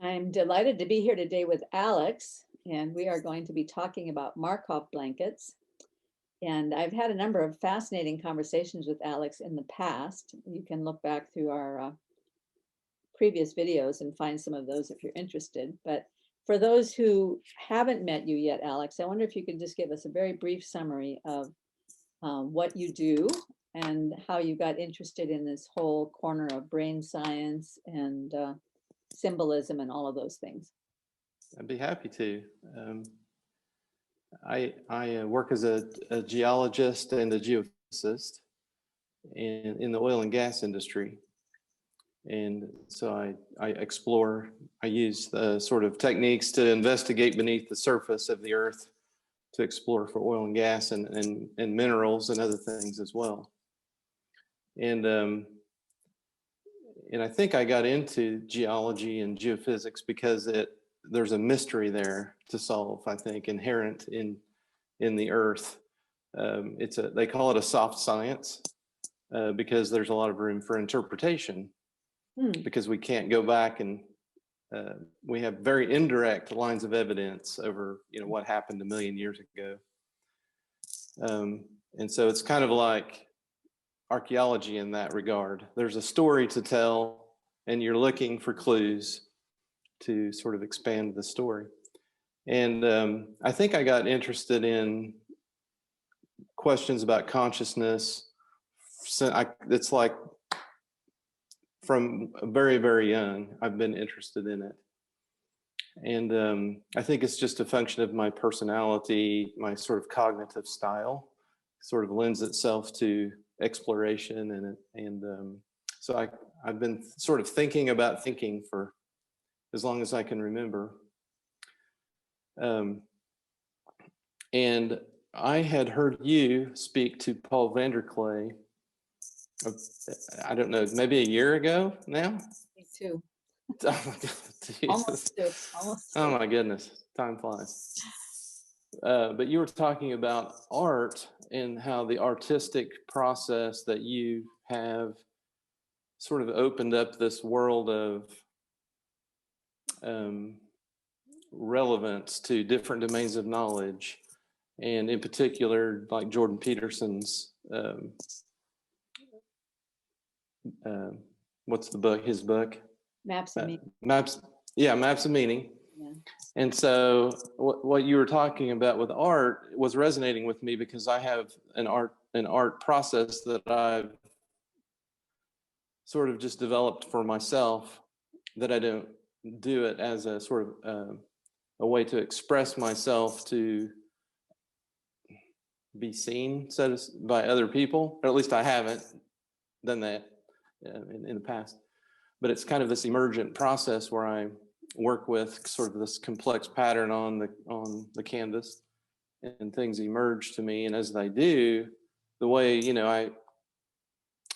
I'm delighted to be here today with Alex, and we are going to be talking about Markov blankets. And I've had a number of fascinating conversations with Alex in the past. You can look back through our previous videos and find some of those if you're interested. But for those who haven't met you yet, Alex, I wonder if you could just give us a very brief summary of what you do and how you got interested in this whole corner of brain science and symbolism and all of those things. I'd be happy to. I work as a geologist and a geophysicist in the oil and gas industry. And so I explore, I use the sort of techniques to investigate beneath the surface of the earth to explore for oil and gas and minerals and other things as well. And I think I got into geology and geophysics because there's a mystery there to solve, I think, inherent in the earth. They call it a soft science because there's a lot of room for interpretation because we can't go back and we have very indirect lines of evidence over, what happened a million years ago. And so it's kind of like archaeology in that regard. There's a story to tell and you're looking for clues to sort of expand the story. And I think I got interested in questions about consciousness. It's like from very, very young, I've been interested in it. And I think it's just a function of my personality, my sort of cognitive style sort of lends itself to exploration. So I've been sort of thinking about thinking for as long as I can remember. And I had heard you speak to Paul Vanderklay, I don't know, maybe a year ago now? Me too. Oh my God, Almost two. Oh my goodness, time flies. But you were talking about art and how the artistic process that you have sort of opened up this world of relevance to different domains of knowledge, and in particular, like Jordan Peterson's, what's the book? His book? Maps of Meaning. Maps of Meaning. Yeah. And so what you were talking about with art was resonating with me because I have an art process that I've sort of just developed for myself, that I don't do it as a sort of a way to express myself to be seen by other people, or at least I haven't done that in the past. But it's kind of this emergent process where I work with sort of this complex pattern on the canvas, and things emerge to me. And as they do, the way I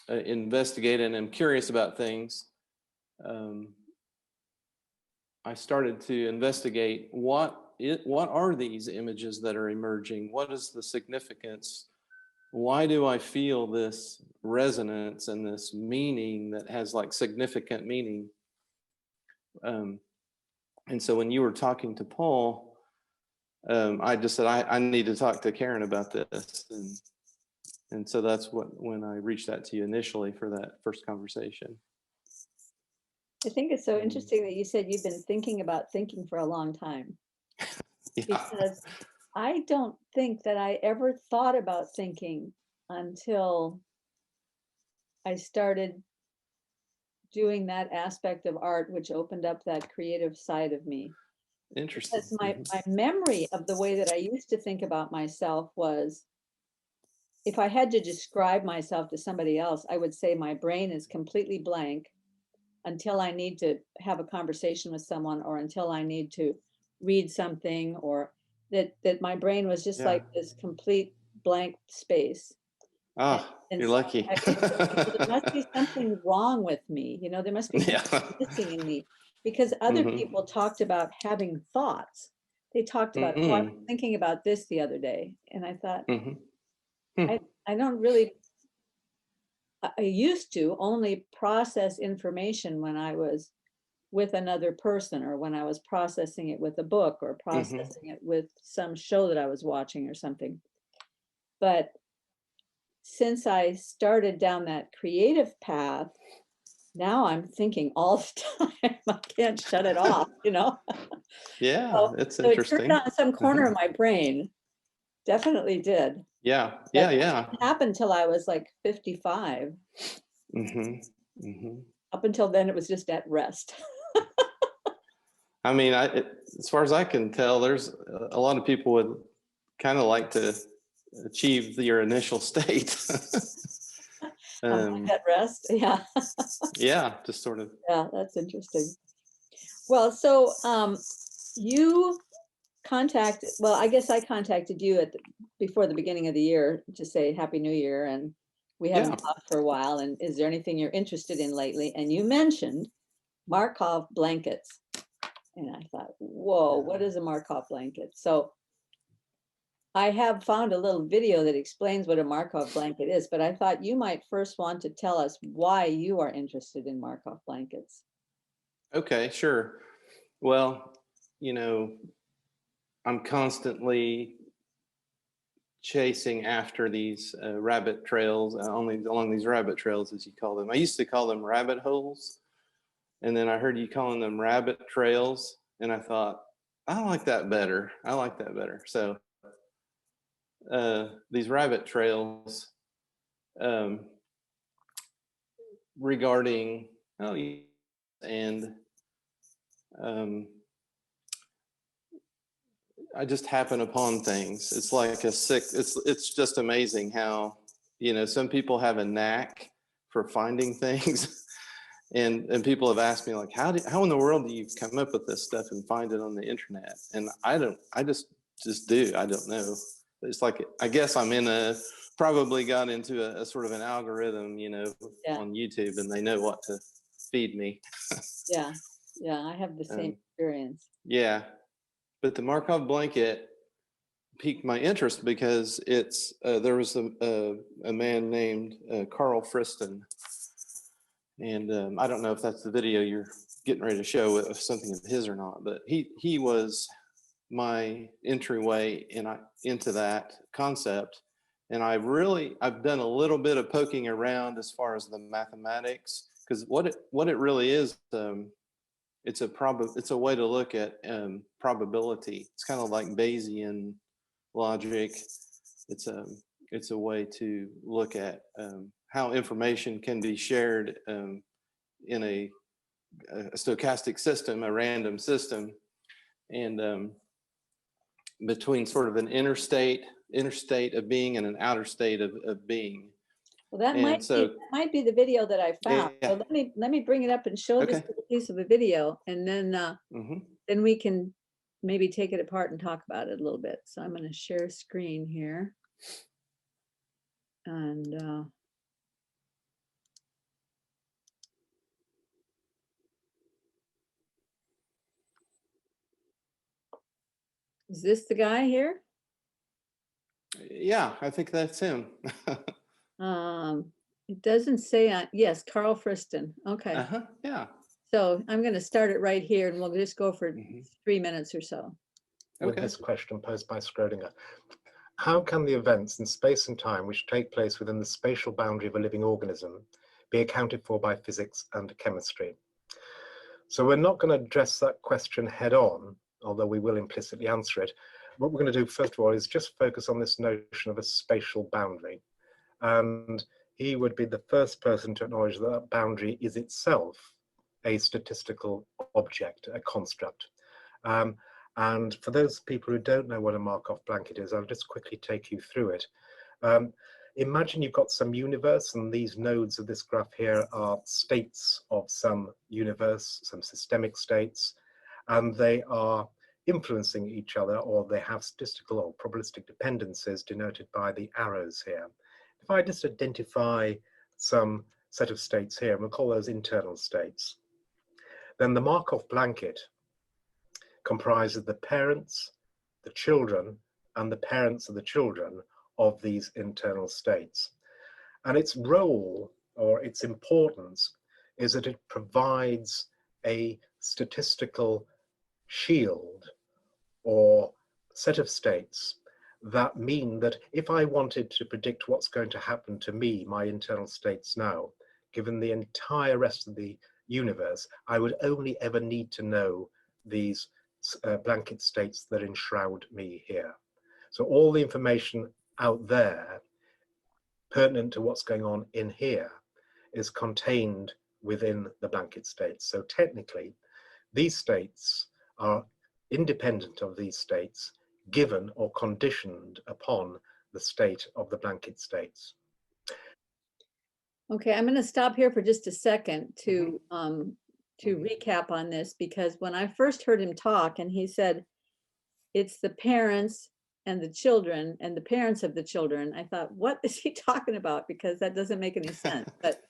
investigate and am curious about things, I started to investigate what are these images that are emerging? What is the significance? Why do I feel this resonance and this meaning that has like significant meaning? And so when you were talking to Paul, I just said, I need to talk to Karen about this. And so that's when I reached out to you initially for that first conversation. I think it's so interesting that you said you've been thinking about thinking for a long time. Yeah. Because I don't think that I ever thought about thinking until I started doing that aspect of art, which opened up that creative side of me. Interesting. Because my memory of the way that I used to think about myself was, if I had to describe myself to somebody else, I would say my brain is completely blank until I need to have a conversation with someone, or until I need to read something, or that my brain was just like this complete blank space. And you're so lucky. there must be something wrong with me. There must be something missing in me, because other people talked about having thoughts. They talked about, oh, I was thinking about this the other day. And I thought, I don't really, I used to only process information when I was with another person, or when I was processing it with a book, or processing it with some show that I was watching or something. But since I started down that creative path, now I'm thinking all the time. I can't shut it off, you know? Yeah, So, it's so it turned interesting. on some corner of my brain. Definitely did. Yeah, But yeah, that yeah. didn't happen until I was like 55. Mm-hmm. Up until then, it was just at rest. I mean, as far as I can tell, there's a lot of people would kind of like to achieve your initial state. At rest. Yeah. Yeah, just sort of. Yeah, that's interesting. Well, so you contacted, well, I guess I contacted you before the beginning of the year to say Happy New Year, and we haven't Yeah. talked for a while. And is there anything you're interested in lately? And you mentioned Markov blankets. And I thought, whoa, what is a Markov blanket? So I have found a little video that explains what a Markov blanket is, but I thought you might first want to tell us why you are interested in Markov blankets. Okay, sure. Well, you know, I'm constantly chasing after these rabbit trails, along these rabbit trails, as you call them. I used to call them rabbit holes, and then I heard you calling them rabbit trails, and I thought, I like that better. I like that better. So these rabbit trails, um, regarding, oh, and I just happen upon things. It's like it's just amazing how, you know, some people have a knack for finding things. And people have asked me, like, how in the world do you come up with this stuff and find it on the internet? And I just do. I don't know. It's like, I guess probably got into a sort of an algorithm, you know, Yeah. on YouTube, and they know what to feed me. Yeah. Yeah. I have the same experience. Yeah. But the Markov blanket piqued my interest because there was a man named Karl Friston. And I don't know if that's the video you're getting ready to show of something of his or not, but he was my entryway into that concept. And I've done a little bit of poking around as far as the mathematics, because what it really is, it's a way to look at probability. It's kind of like Bayesian logic. It's a way to look at how information can be shared in a stochastic system, a random system, and between sort of an inner state of being and an outer state of being. Well, that might be the video that I found. Yeah. So let me bring it up and show this little piece of a video, and then then we can maybe take it apart and talk about it a little bit. So I'm going to share screen here, and is this the guy here? Yeah, I think that's him. It doesn't say yes, Karl Friston. Okay. Yeah. So I'm going to start it right here, and we'll just go for 3 minutes or so. With this question posed by Schrödinger. How can the events in space and time which take place within the spatial boundary of a living organism be accounted for by physics and chemistry? So we're not going to address that question head on, although we will implicitly answer it. What we're going to do, first of all, is just focus on this notion of a spatial boundary. And he would be the first person to acknowledge that that boundary is itself a statistical object, a construct. And for those people who don't know what a Markov blanket is, I'll just quickly take you through it. Imagine you've got some universe, and these nodes of this graph here are states of some universe, some systemic states, and they are influencing each other, or they have statistical or probabilistic dependencies denoted by the arrows here. If I just identify some set of states here, and we'll call those internal states, then the Markov blanket comprises the parents, the children, and the parents of the children of these internal states. And its role, or its importance, is that it provides a statistical shield or set of states that mean that if I wanted to predict what's going to happen to me, my internal states now, given the entire rest of the universe, I would only ever need to know these blanket states that enshroud me here. So all the information out there pertinent to what's going on in here is contained within the blanket states. So technically, these states are independent of these states, given or conditioned upon the state of the blanket states. Okay, I'm going to stop here for just a second to recap on this, because when I first heard him talk and he said it's the parents and the children and the parents of the children, I thought, what is he talking about? Because that doesn't make any sense. But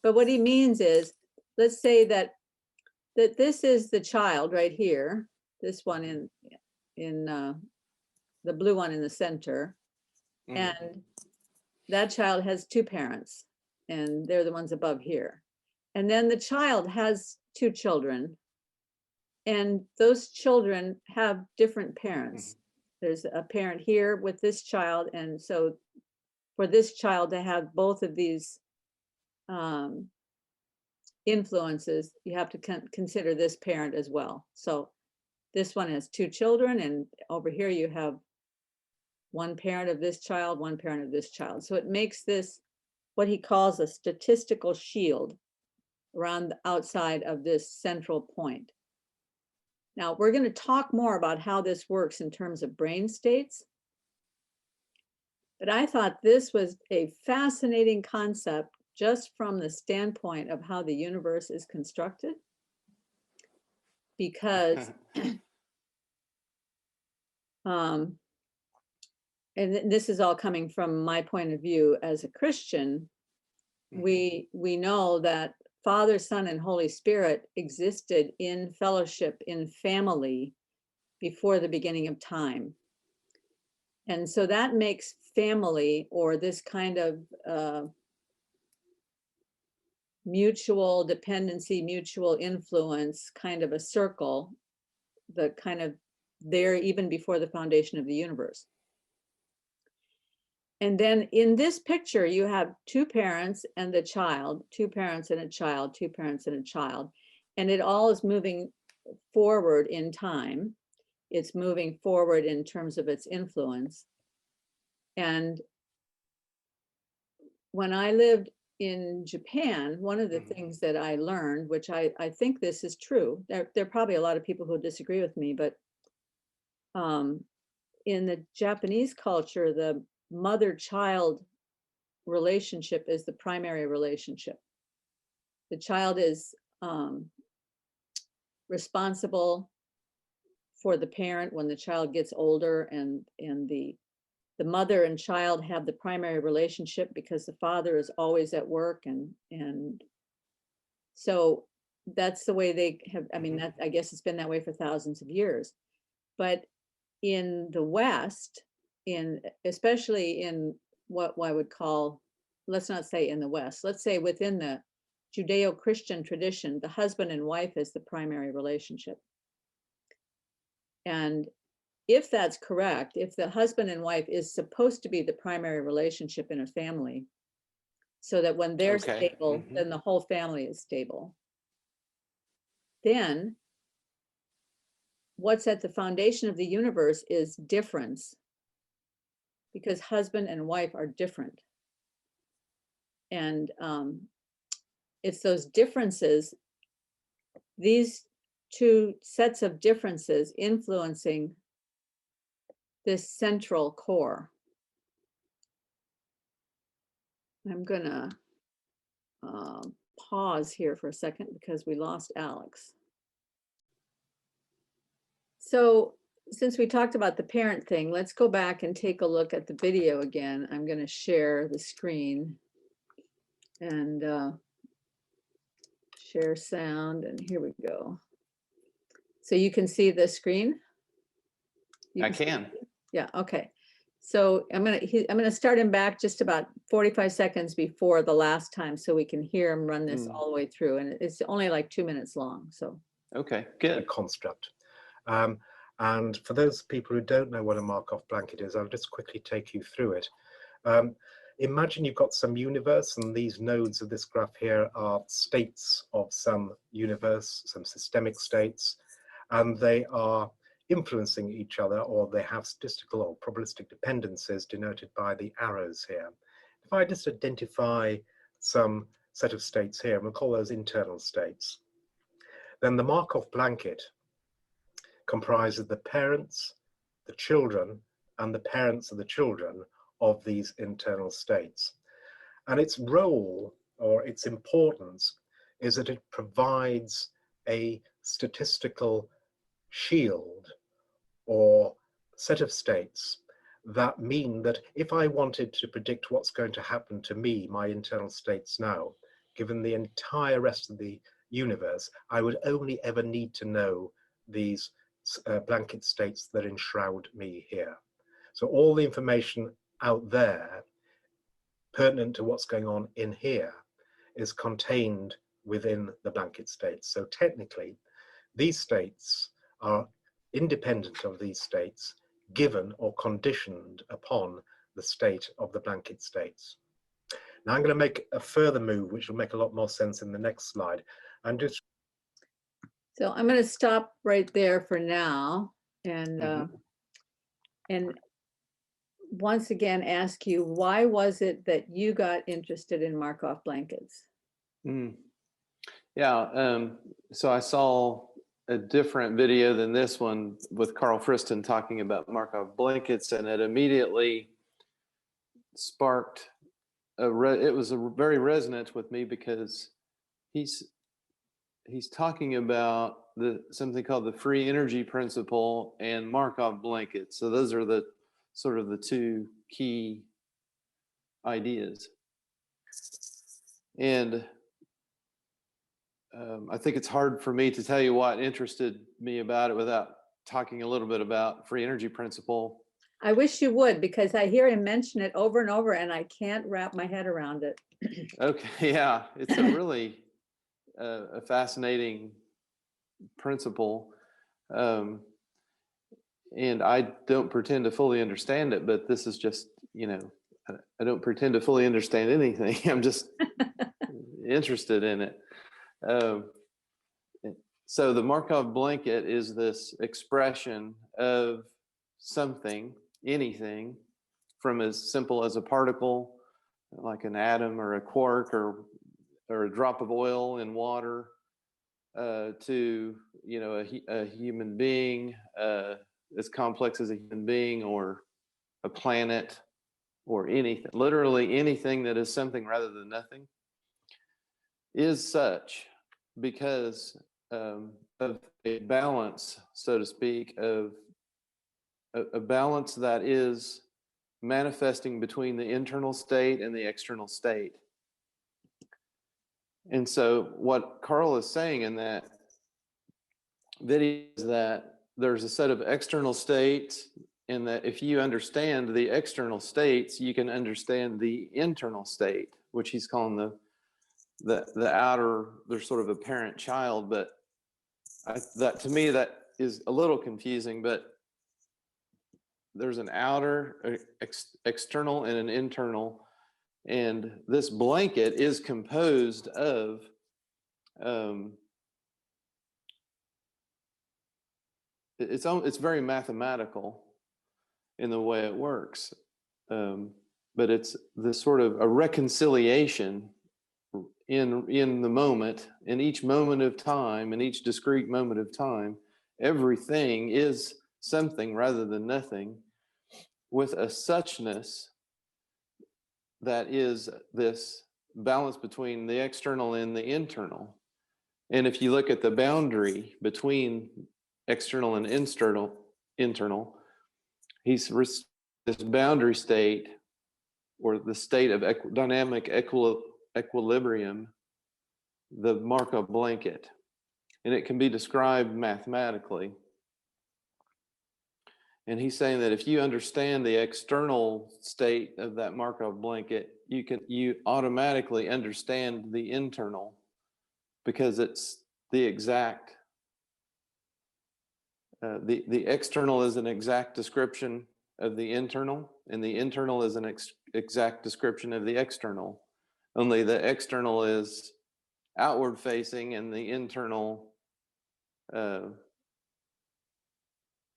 what he means is, let's say that this is the child right here, this one in the blue one in the center, and that child has two parents, and they're the ones above here. And then the child has two children, and those children have different parents. There's a parent here with this child, and so for this child to have both of these influences, you have to consider this parent as well. So this one has two children, and over here you have one parent of this child, one parent of this child. So it makes this what he calls a statistical shield around the outside of this central point. Now, we're going to talk more about how this works in terms of brain states. But I thought this was a fascinating concept just from the standpoint of how the universe is constructed. Because, and this is all coming from my point of view as a Christian, we know that Father, Son, and Holy Spirit existed in fellowship, in family, before the beginning of time. And so that makes family, or this kind of mutual dependency, mutual influence, kind of a circle, the kind of there even before the foundation of the universe. And then in this picture, you have two parents and the child, two parents and a child, two parents and a child, and it all is moving forward in time. It's moving forward in terms of its influence. And when I lived in Japan, one of the things that I learned, which I think this is true, there are probably a lot of people who disagree with me, but in the Japanese culture, the mother-child relationship is the primary relationship. The child is responsible for the parent when the child gets older, and the mother and child have the primary relationship because the father is always at work, and so that's the way they have. I mean, that, I guess it's been that way for thousands of years. But in the West, especially in what I would call, let's not say in the West, let's say within the Judeo-Christian tradition, the husband and wife is the primary relationship. And if that's correct, if the husband and wife is supposed to be the primary relationship in a family, so that when they're stable, then the whole family is stable, then what's at the foundation of the universe is difference, because husband and wife are different. And it's those differences, these two sets of differences influencing this central core. I'm gonna pause here for a second because we lost Alex. So since we talked about the parent thing, let's go back and take a look at the video again. I'm going to share the screen and share sound, and here we go. So you can see the screen? I can. Yeah, okay. So I'm gonna start him back just about 45 seconds before the last time, so we can hear him run this all the way through. And it's only like 2 minutes long, so. Okay, The good. construct. And for those people who don't know what a Markov blanket is, I'll just quickly take you through it. Imagine you've got some universe, and these nodes of this graph here are states of some universe, some systemic states, and they are influencing each other, or they have statistical or probabilistic dependencies denoted by the arrows here. If I just identify some set of states here, and we'll call those internal states, then the Markov blanket comprises the parents, the children, and the parents of the children of these internal states. And its role, or its importance, is that it provides a statistical shield or set of states that mean that if I wanted to predict what's going to happen to me, my internal states now, given the entire rest of the universe, I would only ever need to know these blanket states that enshroud me here. So all the information out there pertinent to what's going on in here is contained within the blanket states. So technically, these states are independent of these states, given or conditioned upon the state of the blanket states. Now I'm going to make a further move, which will make a lot more sense in the next slide. And just So I'm going to stop right there for now, and once again ask you, why was it that you got interested in Markov blankets? Yeah, so I saw a different video than this one with Karl Friston talking about Markov blankets, and it immediately sparked it was very resonant with me, because he's talking about something called the free energy principle and Markov blankets. So those are the sort of the two key ideas. And I think it's hard for me to tell you what interested me about it without talking a little bit about free energy principle. I wish you would, because I hear him mention it over and over, and I can't wrap my head around it. Okay, yeah, it's a really a fascinating principle. And I don't pretend to fully understand it, but this is just, I don't pretend to fully understand anything. I'm just interested in it. So the Markov blanket is this expression of something, anything, from as simple as a particle, like an atom or a quark or a drop of oil in water, to a human being, as complex as a human being, or a planet, or anything, literally anything that is something rather than nothing, is such because of a balance, so to speak, of a balance that is manifesting between the internal state and the external state. And so what Karl is saying in that video is that there's a set of external states, and that if you understand the external states, you can understand the internal state, which he's calling the outer, there's sort of a parent child, but that to me, that is a little confusing, but there's an outer, external, and an internal, and this blanket is composed of it's very mathematical in the way it works, but it's this sort of a reconciliation in the moment, in each moment of time, in each discrete moment of time. Everything is something rather than nothing, with a suchness that is this balance between the external and the internal. And if you look at the boundary between external and internal, he's this boundary state, or the state of dynamic equilibrium, the Markov blanket, and it can be described mathematically. And he's saying that if you understand the external state of that Markov blanket, you automatically understand the internal, because it's the exact, the external is an exact description of the internal, and the internal is an exact description of the external. Only the external is outward facing, and the internal,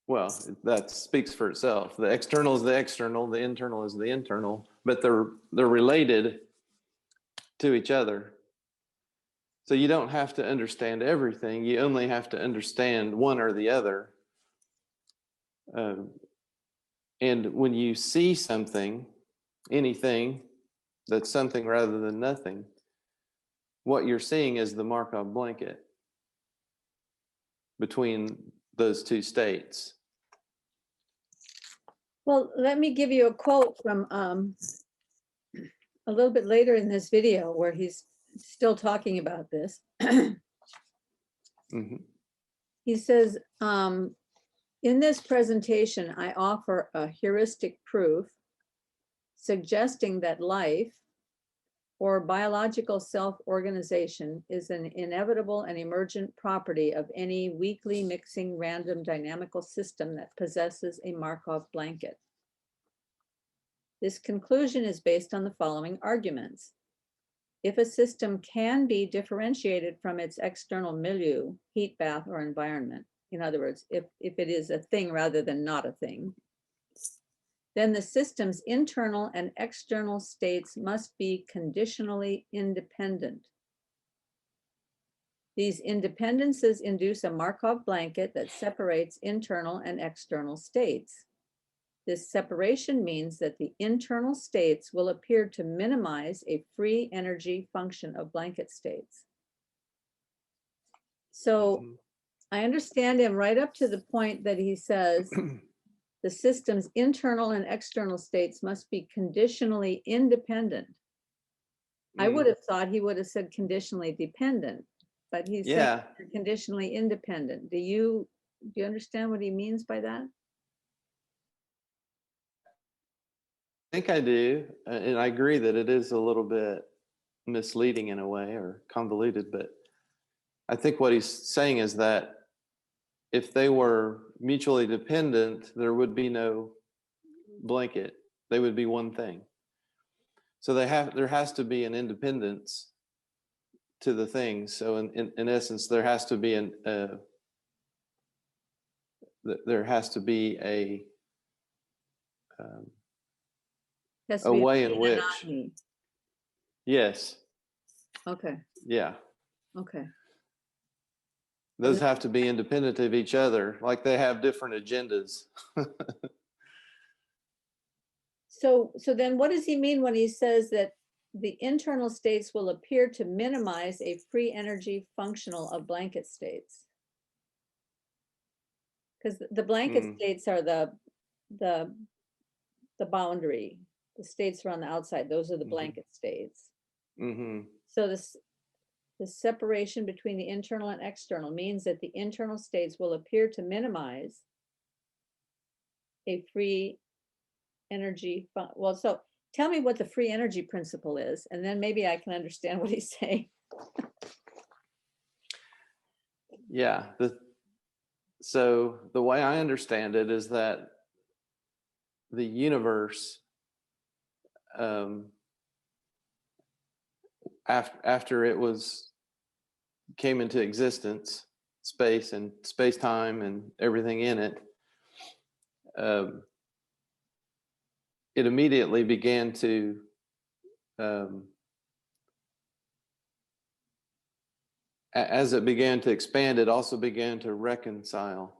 well, that speaks for itself. The external is the external, the internal is the internal, but they're related to each other. So you don't have to understand everything. You only have to understand one or the other. And when you see something, anything that's something rather than nothing, what you're seeing is the Markov blanket between those two states. Well, let me give you a quote from a little bit later in this video where he's still talking about this. Mm-hmm. He says, in this presentation, I offer a heuristic proof suggesting that life or biological self-organization is an inevitable and emergent property of any weakly mixing random dynamical system that possesses a Markov blanket. This conclusion is based on the following arguments. If a system can be differentiated from its external milieu, heat bath, or environment, in other words, if it is a thing rather than not a thing, then the system's internal and external states must be conditionally independent. These independences induce a Markov blanket that separates internal and external states. This separation means that the internal states will appear to minimize a free energy function of blanket states. So I understand him right up to the point that he says the system's internal and external states must be conditionally independent. I would have thought he would have said conditionally dependent, but he said conditionally independent. Do you understand what he means by that? I think I do, and I agree that it is a little bit misleading in a way, or convoluted, but I think what he's saying is that if they were mutually dependent, there would be no blanket. They would be one thing. So there has to be an independence to the things. So in essence, there has to be a way in which, yes. Okay. Yeah. Okay. Those have to be independent of each other, like they have different agendas. So then what does he mean when he says that the internal states will appear to minimize a free energy functional of blanket states? Because the blanket states are the boundary. The states are on the outside. Those are the blanket states. So the separation between the internal and external means that the internal states will appear to minimize a free energy. Well, so tell me what the free energy principle is, and then maybe I can understand what he's saying. Yeah. So the way I understand it is that the universe, after it came into existence, space and space-time and everything in it, it immediately began to as it began to expand, it also began to reconcile.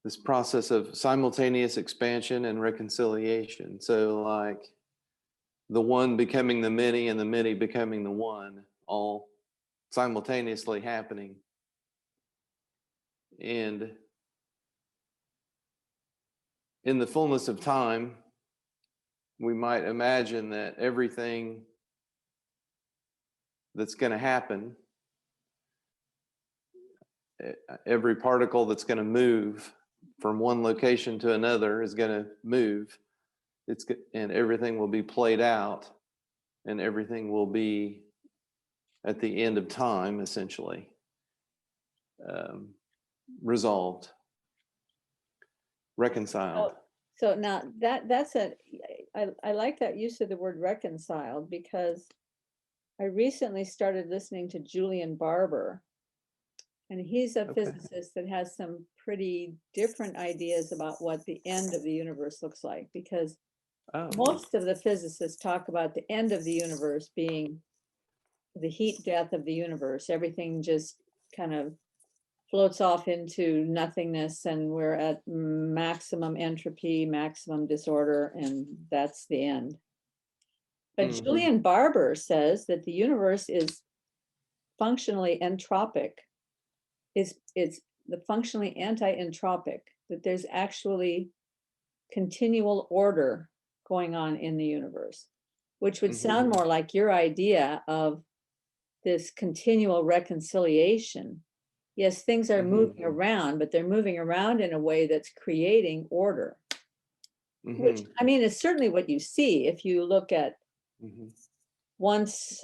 This process of simultaneous expansion and reconciliation. So like the one becoming the many and the many becoming the one, all simultaneously happening. And in the fullness of time, we might imagine that everything that's going to happen, every particle that's going to move from one location to another is going to move. And everything will be played out, and everything will be at the end of time, essentially, resolved, reconciled. So now I like that use of the word reconciled, because I recently started listening to Julian Barber, and he's a Okay. physicist that has some pretty different ideas about what the end of the universe looks like, because Oh, most of the physicists talk about the end of the universe being the heat death of the universe. Everything just kind of floats off into nothingness, and we're at maximum entropy, maximum disorder, and that's the end. But Mhm. Julian Barber says that the universe is functionally entropic. It's the functionally anti-entropic, that there's actually continual order going on in the universe, which would sound more like your idea of this continual reconciliation. Yes, things are moving around, but they're moving around in a way that's creating order, which, I mean, is certainly what you see if you look at once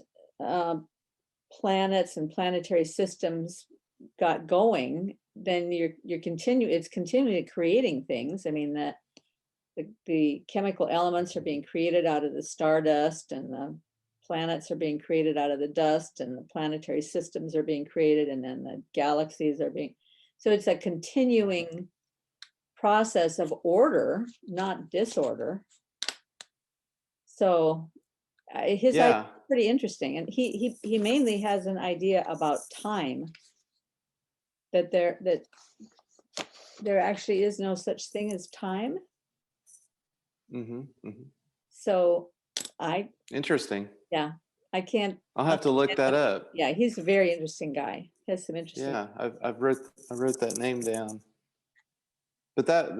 planets and planetary systems got going, then it's continually creating things. I mean, that the chemical elements are being created out of the stardust, and the planets are being created out of the dust, and the planetary systems are being created, and then the galaxies are being, so it's a continuing process of order, not disorder. So his idea is pretty interesting, and he mainly has an idea about time, that there actually is no such thing as time. So Interesting. yeah, I can't. I'll have to look that up. Yeah, he's a very interesting guy. He has some interesting. Yeah, I wrote that name down. But I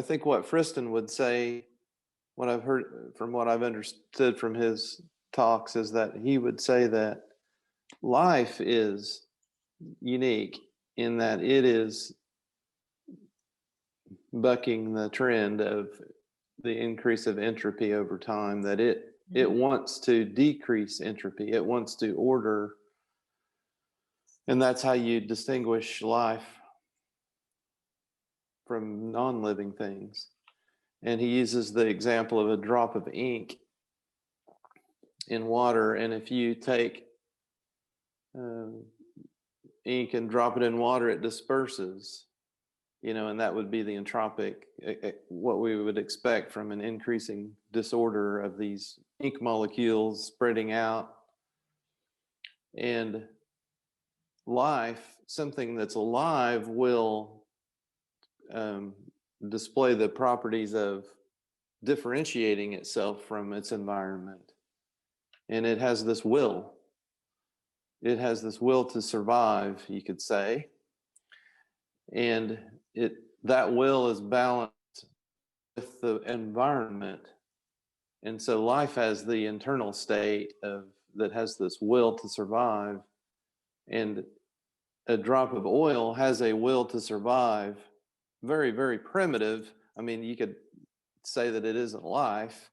think what Friston would say, what I've heard from what I've understood from his talks, is that he would say that life is unique in that it is bucking the trend of the increase of entropy over time, that it wants to decrease entropy, it wants to order, and that's how you distinguish life from non-living things. And he uses the example of a drop of ink in water, and if you take ink and drop it in water, it disperses, and that would be the entropic, what we would expect from an increasing disorder of these ink molecules spreading out. And life, something that's alive, will display the properties of differentiating itself from its environment. And it has this will. It has this will to survive, you could say. And that will is balanced with the environment. And so life has the internal state that has this will to survive. And a drop of oil has a will to survive, very, very primitive. I mean, you could say that it isn't life.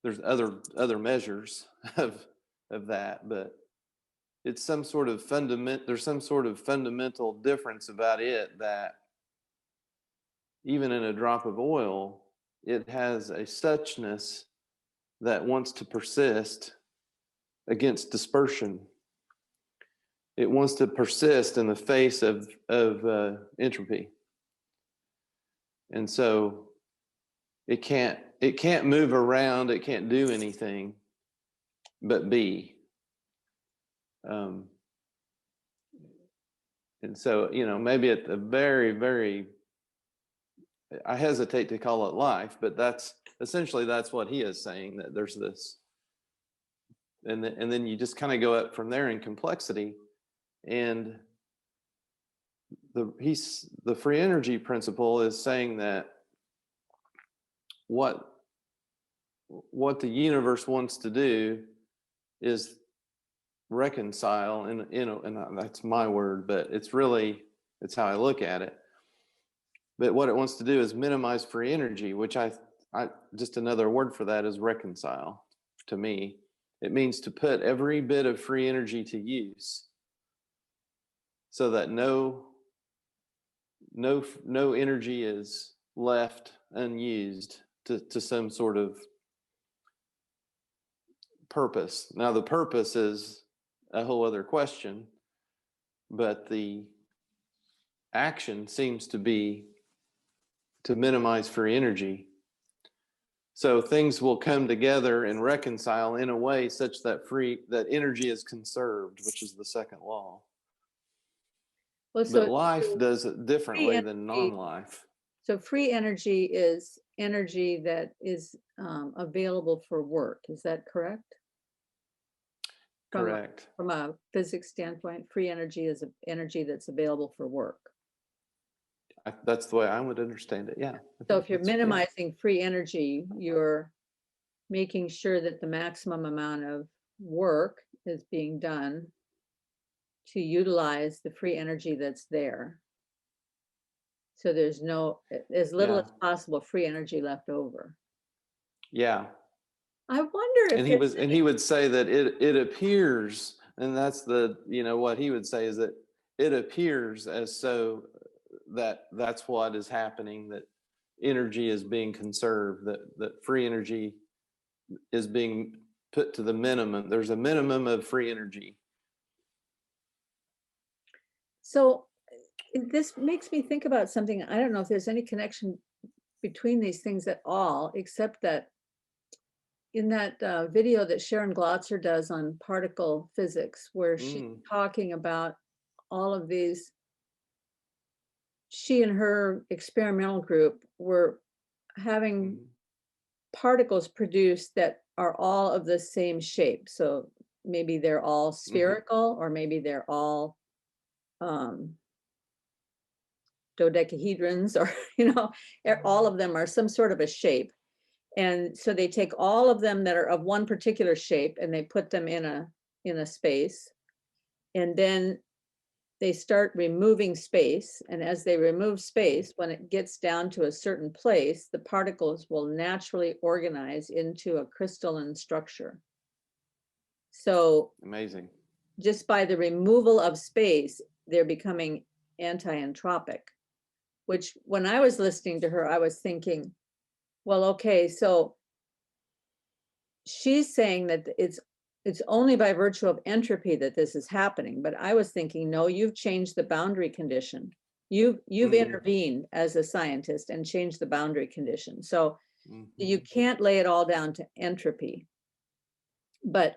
There's other measures of that, but it's some sort of there's some sort of fundamental difference about it, that even in a drop of oil, it has a suchness that wants to persist against dispersion. It wants to persist in the face of entropy. And so it can't move around, it can't do anything but be. And so, maybe at the very, very, I hesitate to call it life, but that's what he is saying, that there's this, and then you just kind of go up from there in complexity. And the free energy principle is saying that what the universe wants to do is reconcile, and that's my word, but it's really It's how I look at it. But what it wants to do is minimize free energy, which I just another word for that is reconcile. To me, it means to put every bit of free energy to use, so that no energy is left unused to some sort of purpose. Now, the purpose is a whole other question, but the action seems to be to minimize free energy. So things will come together and reconcile in a way such that energy is conserved, which is the second law. Well, But life does it differently than non-life. So free energy is energy that is available for work. Is that correct? Correct. From a physics standpoint, free energy is energy that's available for work. That's the way I would understand it. Yeah. So if you're minimizing free energy, you're making sure that the maximum amount of work is being done to utilize the free energy that's there. So there's as little as possible free energy left over. Yeah. I wonder if he would say that it appears, and that's what he would say is that it appears as so that's what is happening, that energy is being conserved, that free energy is being put to the minimum. There's a minimum of free energy. So this makes me think about something. I don't know if there's any connection between these things at all, except that in that video that Sharon Glotzer does on particle physics, where she's talking about all of these, she and her experimental group were having particles produced that are all of the same shape. So maybe they're all spherical, or maybe they're all dodecahedrons, or all of them are some sort of a shape. And so they take all of them that are of one particular shape and they put them in a space, and then they start removing space. And as they remove space, when it gets down to a certain place, the particles will naturally organize into a crystalline structure. So amazing. Just by the removal of space, they're becoming anti-entropic, which when I was listening to her, I was thinking, well, okay, so she's saying that it's only by virtue of entropy that this is happening. But I was thinking, no, you've changed the boundary condition. You've intervened as a scientist and changed the boundary condition. So you can't lay it all down to entropy. But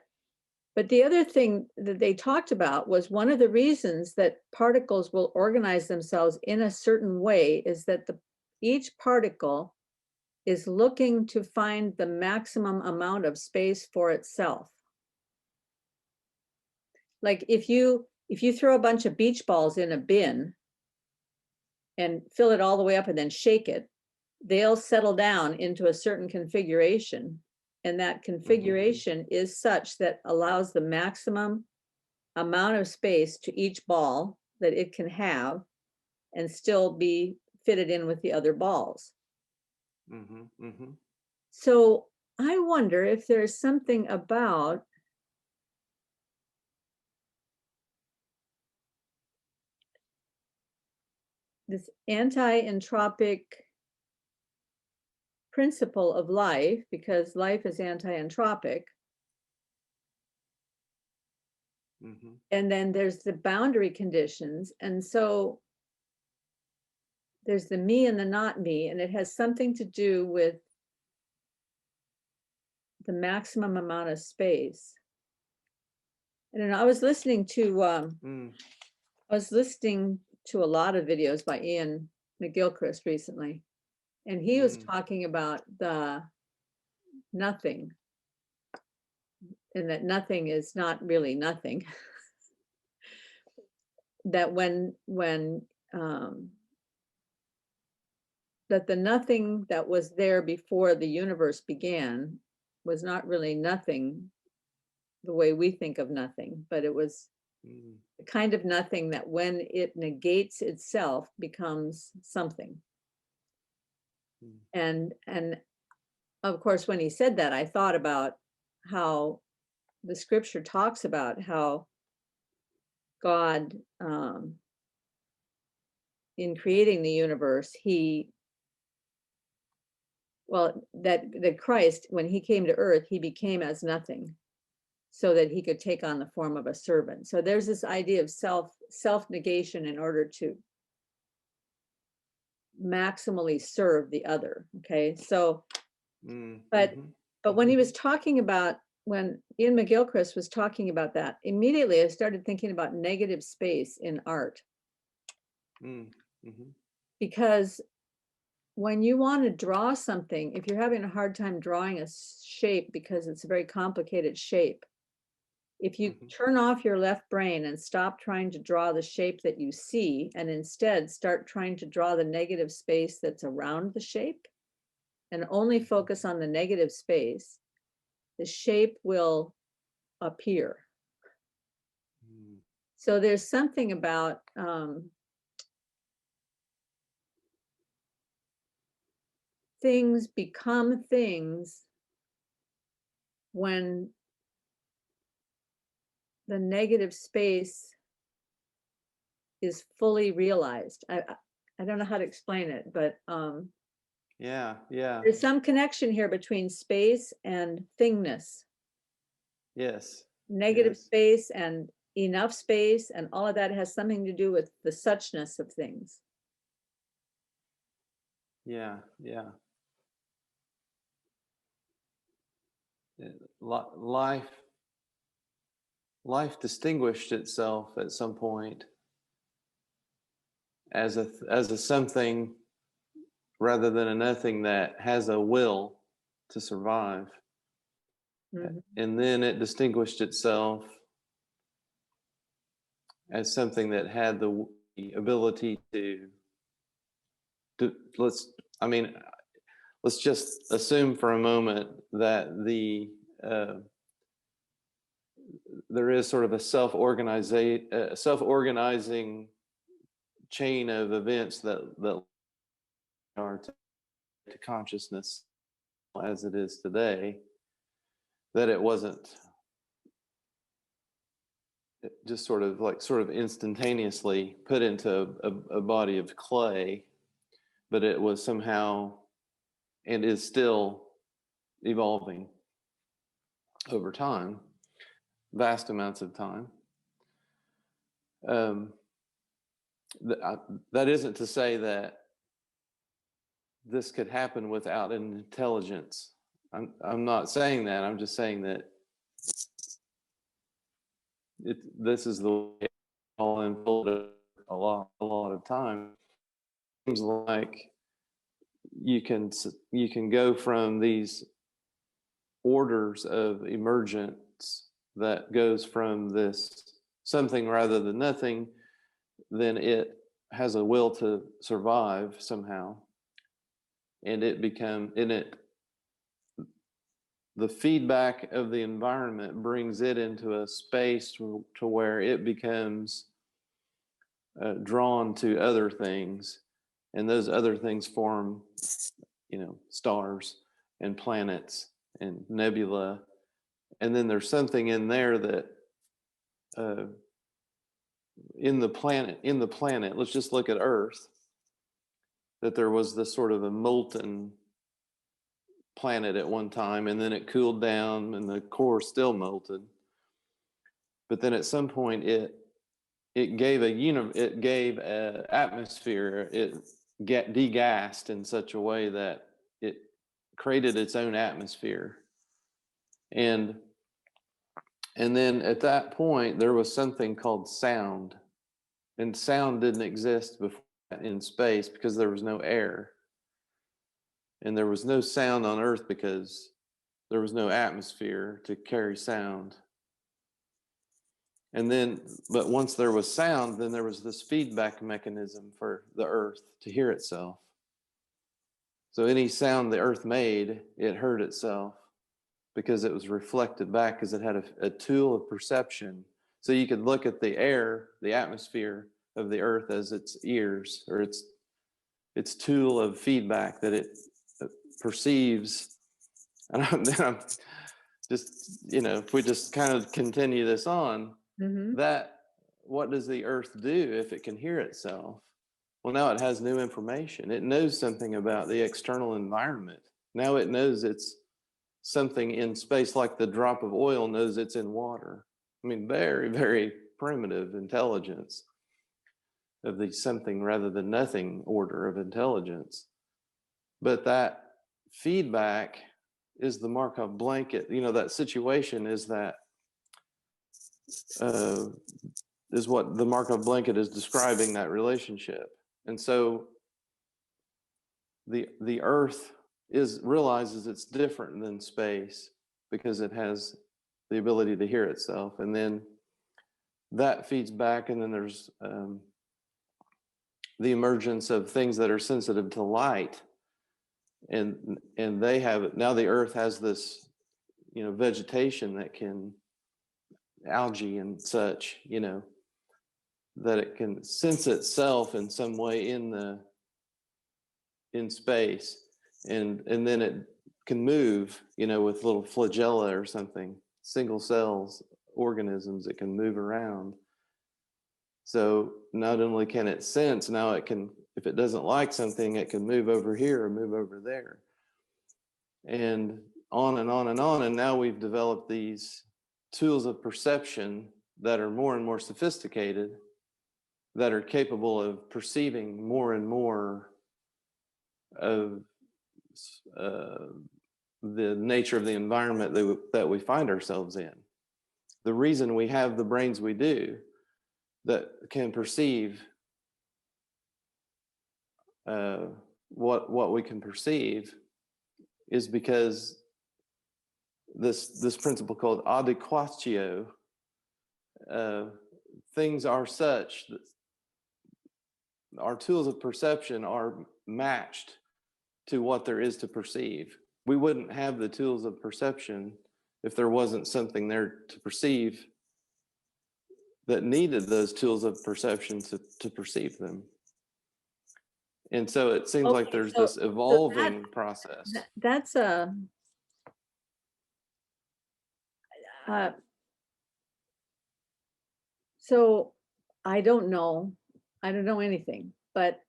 the other thing that they talked about was one of the reasons that particles will organize themselves in a certain way is that each particle is looking to find the maximum amount of space for itself. Like if you throw a bunch of beach balls in a bin and fill it all the way up and then shake it, they'll settle down into a certain configuration. And that configuration is such that allows the maximum amount of space to each ball that it can have and still be fitted in with the other balls. So I wonder if there's something about this anti-entropic principle of life, because life is anti-entropic. And then there's the boundary conditions. And so there's the me and the not me, and it has something to do with the maximum amount of space. And I was listening to a lot of videos by Ian McGilchrist recently, and he was talking about the nothing, and that nothing is not really nothing. That that the nothing that was there before the universe began was not really nothing the way we think of nothing, but it was The kind of nothing that when it negates itself becomes something. And of course, when he said that, I thought about how the scripture talks about how God, in creating the universe, that Christ, when he came to earth, he became as nothing so that he could take on the form of a servant. So there's this idea of self-negation in order to maximally serve the other. Okay, so but when he was talking about, when Ian McGilchrist was talking about that, immediately I started thinking about negative space in art. Because when you want to draw something, if you're having a hard time drawing a shape because it's a very complicated shape, if you turn off your left brain and stop trying to draw the shape that you see, and instead start trying to draw the negative space that's around the shape, and only focus on the negative space, the shape will appear. So there's something about things become things when the negative space is fully realized. I don't know how to explain it, but yeah. there's some connection here between space and thingness. Yes. Negative space and enough space, and all of that has something to do with the suchness of things. Yeah. Life distinguished itself at some point as a something rather than a nothing that has a will to survive. And then it distinguished itself as something that had the ability to let's just assume for a moment that there is sort of a self-organizing chain of events that are to consciousness as it is today, that it wasn't just sort of instantaneously put into a body of clay, but it was somehow and is still evolving over time, vast amounts of time. That isn't to say that this could happen without an intelligence. I'm not saying that. I'm just saying that this is the way it all unfolded a lot of time. It seems like you can go from these orders of emergence that goes from this something rather than nothing, then it has a will to survive somehow, and the feedback of the environment brings it into a space to where it becomes drawn to other things, and those other things form, stars and planets and nebula, and then there's something in there that in the planet, let's just look at Earth, that there was this sort of a molten planet at one time, and then it cooled down and the core still molten, but then at some point it gave a atmosphere. It degassed in such a way that it created its own atmosphere, and then at that point there was something called sound, and sound didn't exist before in space because there was no air, and there was no sound on Earth because there was no atmosphere to carry sound. And then, but once there was sound, then there was this feedback mechanism for the Earth to hear itself. So any sound the Earth made, it heard itself because it was reflected back, because it had a tool of perception So you could look at the air, the atmosphere of the earth as its ears, or its tool of feedback that it perceives. And I'm just, if we just kind of continue this on, that what does the earth do if it can hear itself? Well, now it has new information. It knows something about the external environment. Now it knows it's something in space, like the drop of oil knows it's in water. I mean, very, very primitive intelligence of the something rather than nothing order of intelligence. But that feedback is the Markov blanket. That situation is is what the Markov blanket is describing, that relationship. And so the earth realizes it's different than space because it has the ability to hear itself. And then that feeds back, and then there's the emergence of things that are sensitive to light. And they have, now the earth has this, vegetation that can, algae and such, that it can sense itself in some way in space, and then it can move, with little flagella or something, single cells organisms that can move around. So not only can it sense, now it can, if it doesn't like something, it can move over here or move over there, and on and on and on. And now we've developed these tools of perception that are more and more sophisticated, that are capable of perceiving more and more of the nature of the environment that we find ourselves in. The reason we have the brains we do that can perceive what we can perceive is because this principle called adequatio, things are such that our tools of perception are matched to what there is to perceive. We wouldn't have the tools of perception if there wasn't something there to perceive that needed those tools of perception to perceive them. And so it seems like there's this evolving process. That's a so I don't know anything, but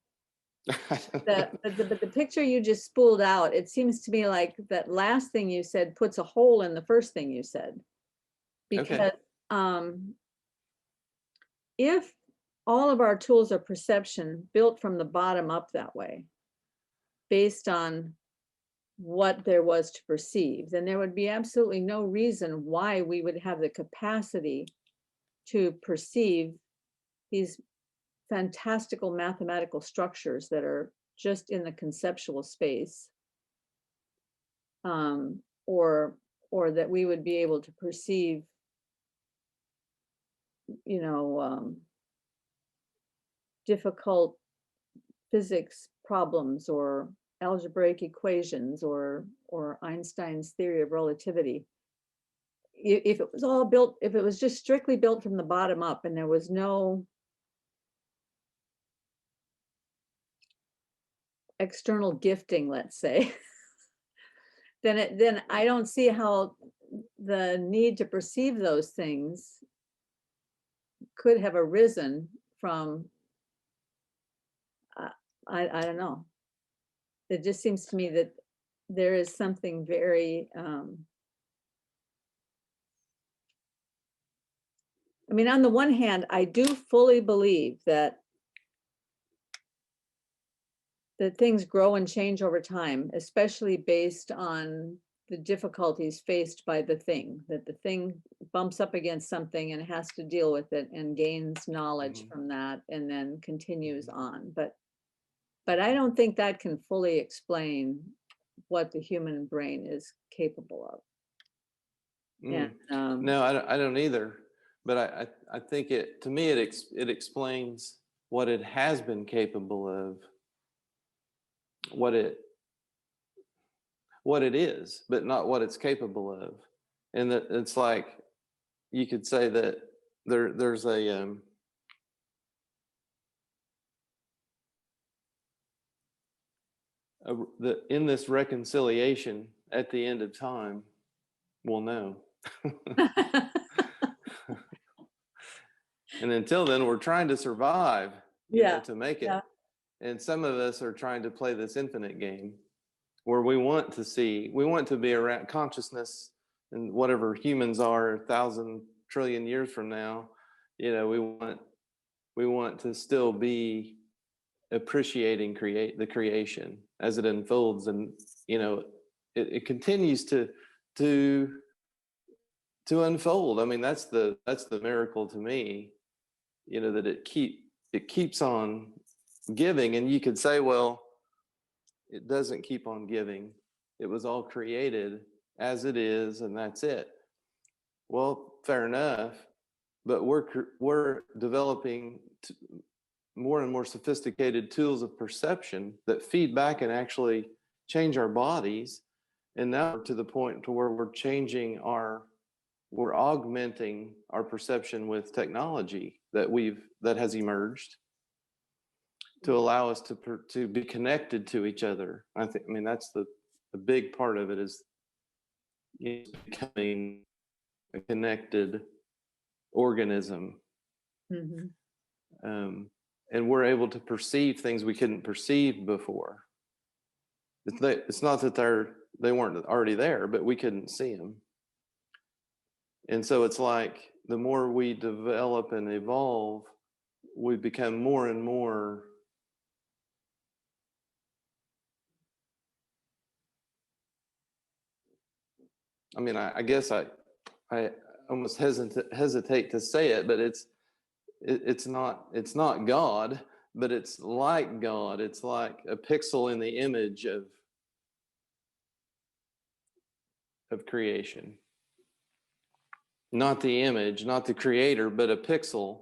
the picture you just spooled out, it seems to me like that last thing you said puts a hole in the first thing you said, because if all of our tools of perception built from the bottom up that way, based on what there was to perceive, then there would be absolutely no reason why we would have the capacity to perceive these fantastical mathematical structures that are just in the conceptual space, or that we would be able to perceive, difficult physics problems or algebraic equations or Einstein's theory of relativity. If it was all built, if it was just strictly built from the bottom up and there was no external gifting, let's say, then I don't see how the need to perceive those things could have arisen from, I don't know. It just seems to me that there is something very, I mean, on the one hand, I do fully believe that things grow and change over time, especially based on the difficulties faced by the thing, that the thing bumps up against something and has to deal with it and gains knowledge from that and then continues on. But I don't think that can fully explain what the human brain is capable of. And, no, I don't either. But I think to me, it explains what it has been capable of, what it is, but not what it's capable of. And that it's like, you could say that there's a in this reconciliation at the end of time, we'll know. And until then, we're trying to survive, you know, to make it. Yeah. And some of us are trying to play this infinite game where we want to be around consciousness and whatever humans are 1,000 trillion years from now. You know, we want to still be appreciating the creation as it unfolds, and you know, it continues to unfold. I mean, that's the miracle to me, you know, that it keeps on giving. And you could say, well, it doesn't keep on giving. It was all created as it is, and that's it. Well, fair enough, but we're developing more and more sophisticated tools of perception that feed back and actually change our bodies. And now to the point to where we're augmenting our perception with technology that has emerged to allow us to be connected to each other. I mean, that's the big part of it, is, you know, becoming a connected organism. Mm-hmm. And we're able to perceive things we couldn't perceive before. It's not that they weren't already there, but we couldn't see them. And so it's like the more we develop and evolve, we become more and more I mean, I guess I almost hesitate to say it, but it's not God, but it's like God. It's like a pixel in the image of creation. Not the image, not the creator, but a pixel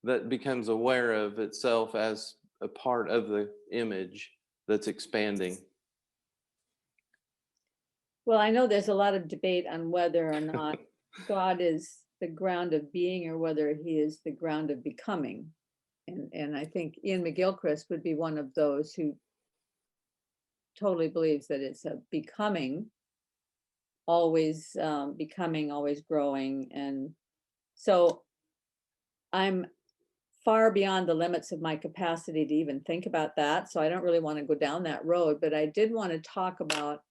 that becomes aware of itself as a part of the image that's expanding. Well, I know there's a lot of debate on whether or not God is the ground of being or whether he is the ground of becoming. And I think Ian McGilchrist would be one of those who totally believes that it's a becoming, always becoming, always growing. And so I'm far beyond the limits of my capacity to even think about that. So I don't really want to go down that road, but I did want to talk about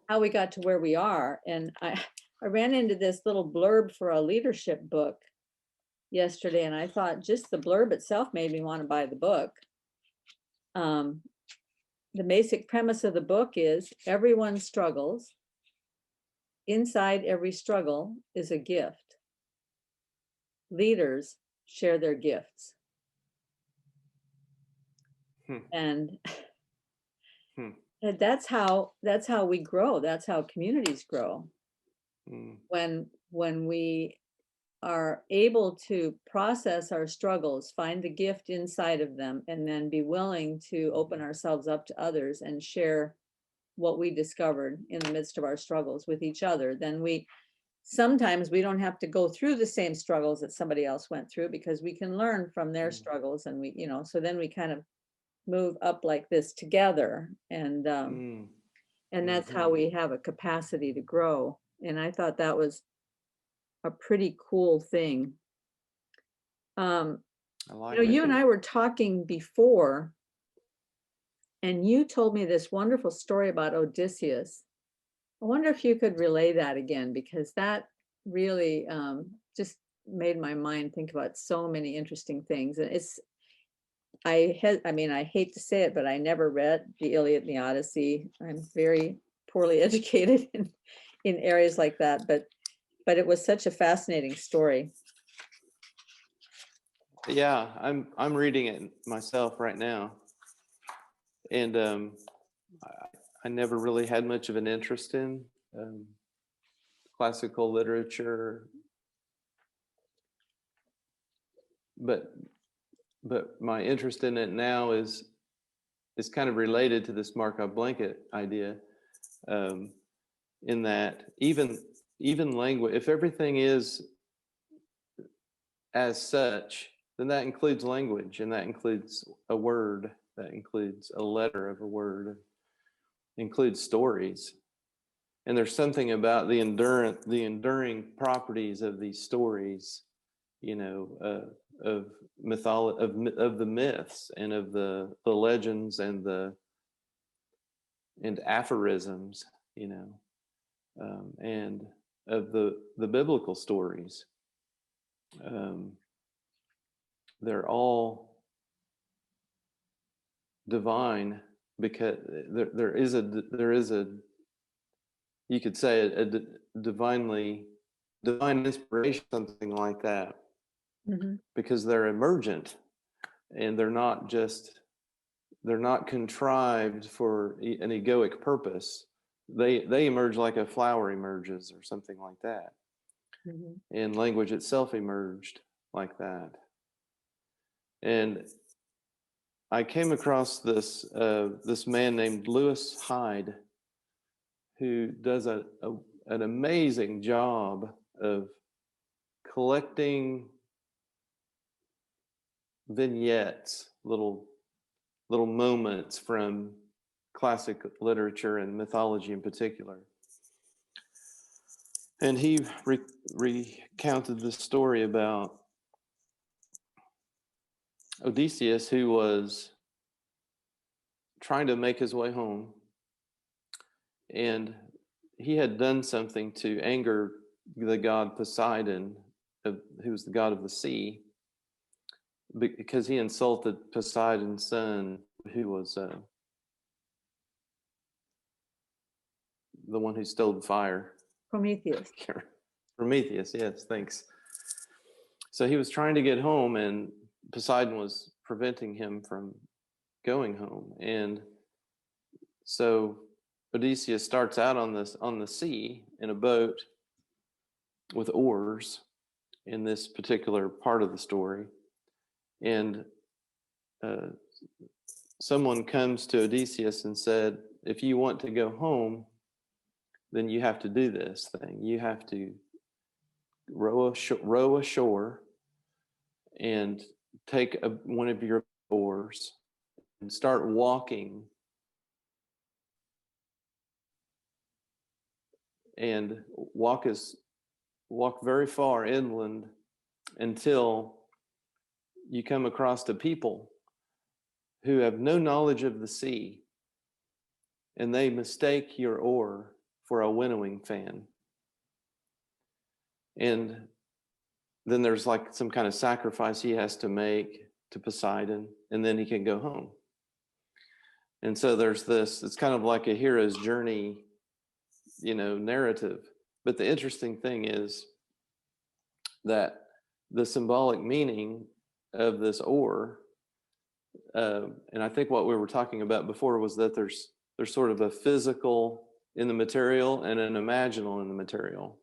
how we got to where we are. And I ran into this little blurb for a leadership book yesterday, and I thought just the blurb itself made me want to buy the book. The basic premise of the book is everyone struggles. Inside every struggle is a gift. Leaders share their gifts. And that's how we grow. That's how communities grow. When we are able to process our struggles, find the gift inside of them, and then be willing to open ourselves up to others and share what we discovered in the midst of our struggles with each other, then sometimes we don't have to go through the same struggles that somebody else went through, because we can learn from their struggles, and we, you know, so then we kind of move up like this together, and that's how we have a capacity to grow. And I thought that was a pretty cool thing. I like it. You and I were talking before, and you told me this wonderful story about Odysseus. I wonder if you could relay that again, because that really just made my mind think about so many interesting things. And I hate to say it, but I never read the Iliad and the Odyssey. I'm very poorly educated in areas like that, but it was such a fascinating story. Yeah, I'm reading it myself right now, and I never really had much of an interest in classical literature, but my interest in it now is kind of related to this Markov Blanket idea, in that even language, if everything is as such, then that includes language, and that includes a word, that includes a letter of a word, includes stories. And there's something about the enduring properties of these stories, you know, of mythology, of the myths and of the legends and aphorisms, you know, and of the biblical stories. They're all divine because there is a you could say a divine inspiration, something like that, because they're emergent and they're not contrived for an egoic purpose. They emerge like a flower emerges or something like that. And language itself emerged like that. And I came across this man named Lewis Hyde, who does an amazing job of collecting vignettes, little moments from classic literature and mythology in particular. And he recounted the story about Odysseus, who was trying to make his way home, and he had done something to anger the god Poseidon, who was the god of the sea, because he insulted Poseidon's son, who was the one who stole the fire. Prometheus. Prometheus, yes, thanks. So he was trying to get home, and Poseidon was preventing him from going home. And so Odysseus starts out on the sea in a boat with oars in this particular part of the story. And someone comes to Odysseus and said, if you want to go home, then you have to do this thing. You have to row ashore and take one of your oars and start walking, and walk very far inland until you come across the people who have no knowledge of the sea, and they mistake your oar for a winnowing fan. And then there's like some kind of sacrifice he has to make to Poseidon, and then he can go home. And so there's this, it's kind of like a hero's journey, you know, narrative. But the interesting thing is that the symbolic meaning of this oar, and I think what we were talking about before was that there's sort of a physical in the material and an imaginal in the material,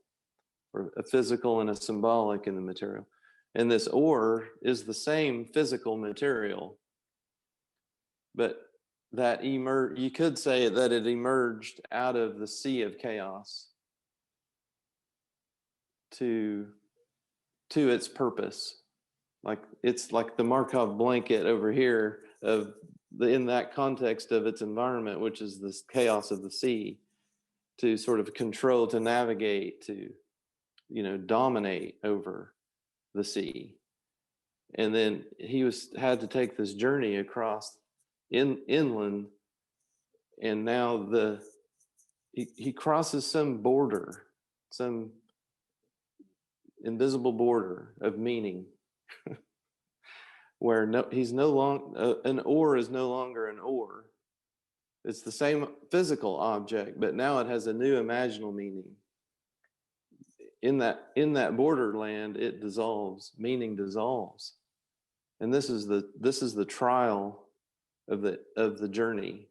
or a physical and a symbolic in the material. And this oar is the same physical material, but that you could say that it emerged out of the sea of chaos to its purpose. Like it's like the Markov blanket over here in that context of its environment, which is this chaos of the sea, to sort of control, to navigate, to, you know, dominate over the sea. And then he had to take this journey across inland, and now he crosses some border, some invisible border of meaning, where he's no longer an oar is no longer an oar. It's the same physical object, but now it has a new imaginal meaning. In that borderland, it dissolves. Meaning dissolves, and this is the trial of the journey.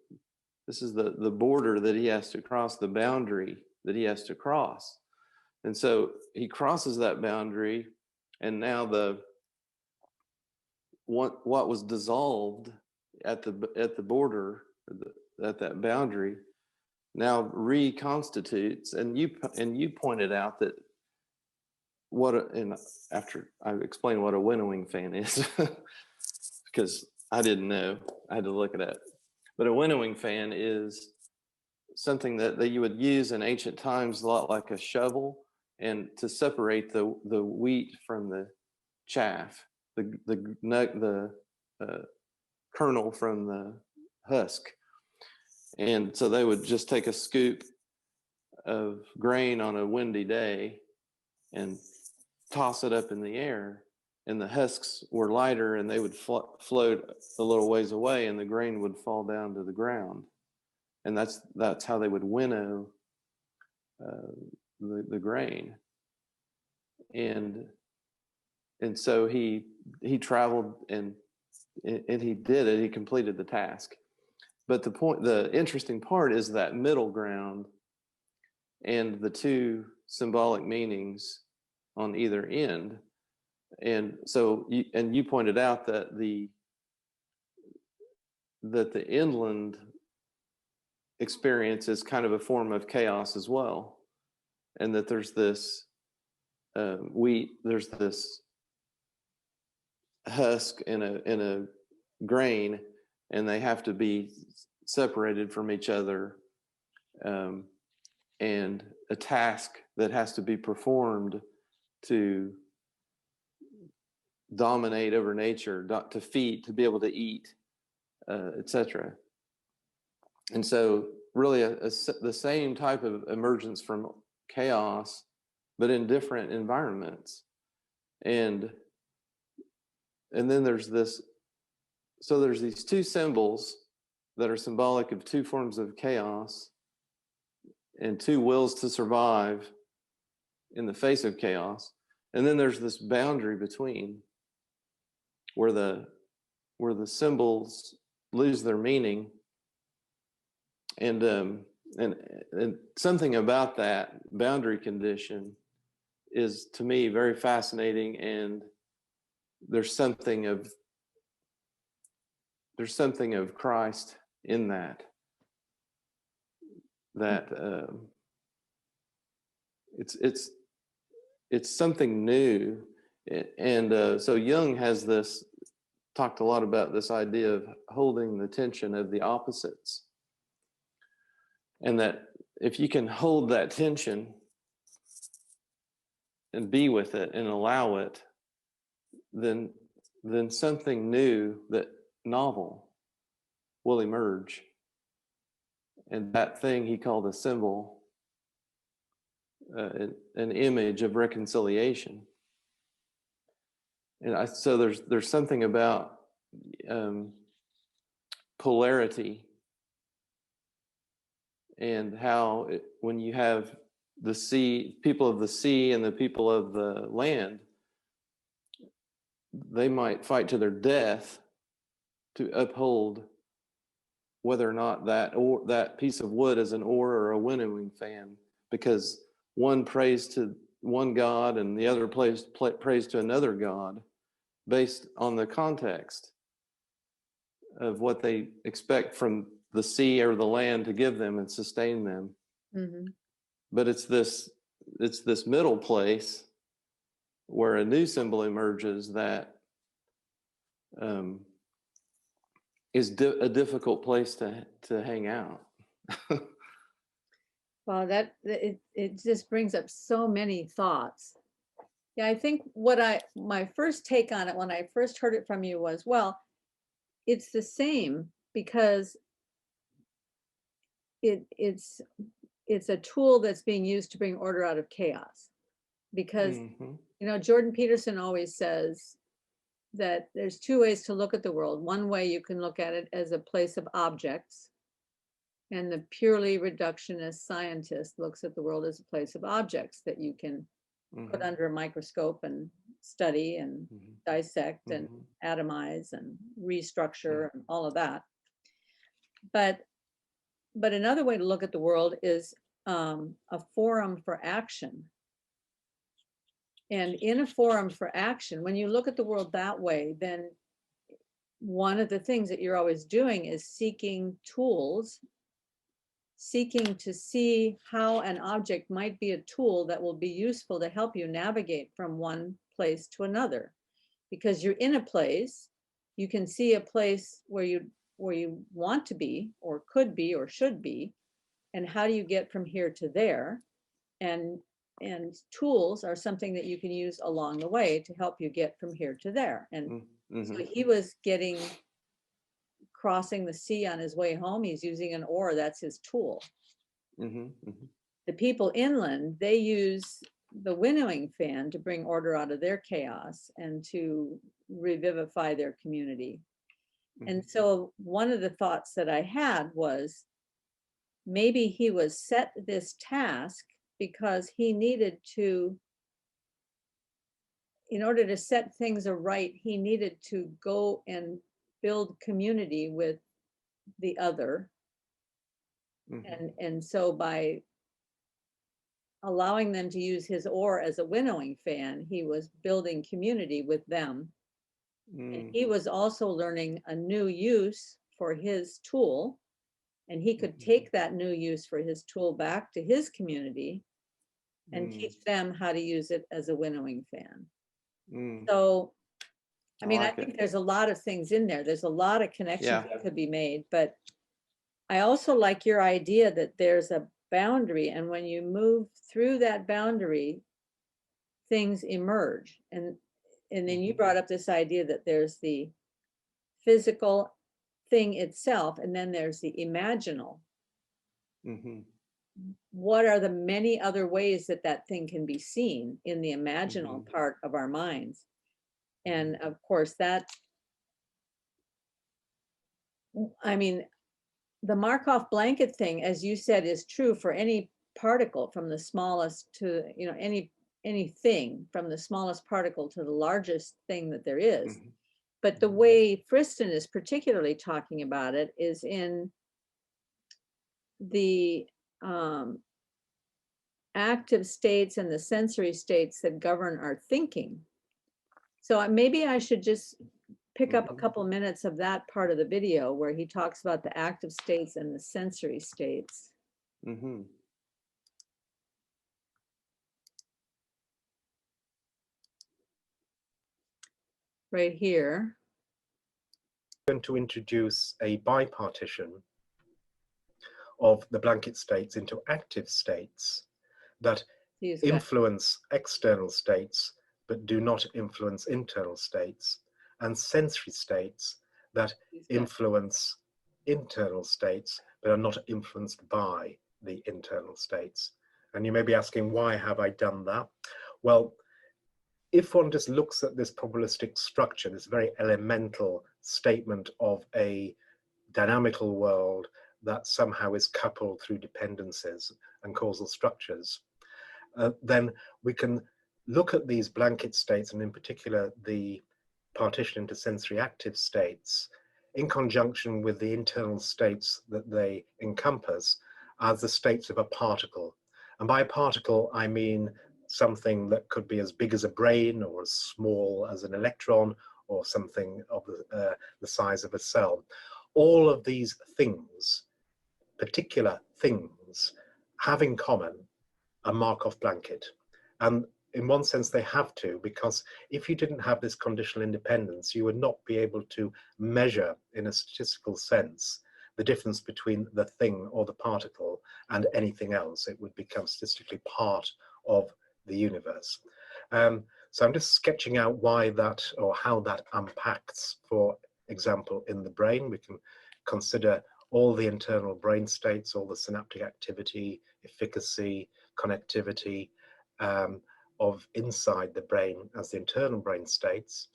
This is the border that he has to cross, the boundary that he has to cross. And so he crosses that boundary, and now what was dissolved at the border, at that boundary, now reconstitutes. And you pointed out that and after I explain what a winnowing fan is, because I didn't know, I had to look it up. But a winnowing fan is something that you would use in ancient times, a lot like a shovel, and to separate the wheat from the chaff, the kernel from the husk. And so they would just take a scoop of grain on a windy day and toss it up in the air, and the husks were lighter and they would float a little ways away, and the grain would fall down to the ground. And that's how they would winnow the grain. And so he traveled and he did it. He completed the task. But the interesting part is that middle ground and the two symbolic meanings on either end. And so you pointed out that the inland experience is kind of a form of chaos as well, and that there's this there's this husk in a grain, and they have to be separated from each other, and a task that has to be performed to dominate over nature, to feed, to be able to eat, etc. And so really the same type of emergence from chaos, but in different environments. And then there's these two symbols that are symbolic of two forms of chaos and two wills to survive in the face of chaos. And then there's this boundary between where the symbols lose their meaning. And something about that boundary condition is, to me, very fascinating. And there's something of Christ in that it's something new. And so Jung has talked a lot about this idea of holding the tension of the opposites. And that if you can hold that tension and be with it and allow it, then something new, that novel, will emerge. And that thing he called a symbol, an image of reconciliation. And so there's something about polarity, and how when you have the sea, people of the sea and the people of the land, they might fight to their death to uphold whether or not that piece of wood is an oar or a winnowing fan, because one prays to one god and the other prays to another god based on the context of what they expect from the sea or the land to give them and sustain them. Mm-hmm. But it's this middle place where a new symbol emerges that is a difficult place to hang out. Well, it just brings up so many thoughts. Yeah, I think my first take on it when I first heard it from you was, well, it's the same, because it's a tool that's being used to bring order out of chaos. Because mm-hmm. Jordan Peterson always says that there's two ways to look at the world. One way, you can look at it as a place of objects, and the purely reductionist scientist looks at the world as a place of objects that you can mm-hmm. put under a microscope and study and mm-hmm. dissect mm-hmm. and atomize and restructure mm-hmm. and all of that. But another way to look at the world is a forum for action. And in a forum for action, when you look at the world that way, then one of the things that you're always doing is seeking tools seeking to see how an object might be a tool that will be useful to help you navigate from one place to another. Because you're in a place, you can see a place where you want to be or could be or should be, and how do you get from here to there? And tools are something that you can use along the way to help you get from here to there. And so he was crossing the sea on his way home. He's using an oar, that's his tool. The people inland, they use the winnowing fan to bring order out of their chaos and to revivify their community. And so one of the thoughts that I had was, maybe he was set this task because he needed to, in order to set things aright, he needed to go and build community with the other. And so by allowing them to use his oar as a winnowing fan, he was building community with them. And he was also learning a new use for his tool, and he could take that new use for his tool back to his community and teach them how to use it as a winnowing fan. So, I mean, I think there's a lot of things in there. There's a lot of connections that could be made, but I also like your idea that there's a boundary, and when you move through that boundary, things emerge. And then you brought up this idea that there's the physical thing itself, and then there's the imaginal. What are the many other ways that that thing can be seen in the imaginal part of our minds? And of course, that, I mean, the Markov blanket thing, as you said, is true for any particle, from the smallest to, you know, anything from the smallest particle to the largest thing that there is. But the way Friston is particularly talking about it is in the active states and the sensory states that govern our thinking. So maybe I should just pick up a couple minutes of that part of the video where he talks about the active states and the sensory states. Right here. I'm going to introduce a bipartition of the blanket states into active states that influence external states but do not influence internal states, and sensory states that influence internal states but are not influenced by the internal states. And you may be asking, why have I done that? Well, if one just looks at this probabilistic structure, this very elemental statement of a dynamical world that somehow is coupled through dependencies and causal structures, then we can look at these blanket states, and in particular the partition into sensory active states, in conjunction with the internal states that they encompass, as the states of a particle. And by a particle, I mean something that could be as big as a brain or as small as an electron or something of the size of a cell. All of these things, particular things, have in common a Markov blanket. And in one sense they have to, because if you didn't have this conditional independence, you would not be able to measure in a statistical sense the difference between the thing or the particle and anything else. It would become statistically part of the universe. So I'm just sketching out why that, or how that unpacks, for example, in the brain. We can consider all the internal brain states, all the synaptic activity, efficacy, connectivity of inside the brain as the internal brain states,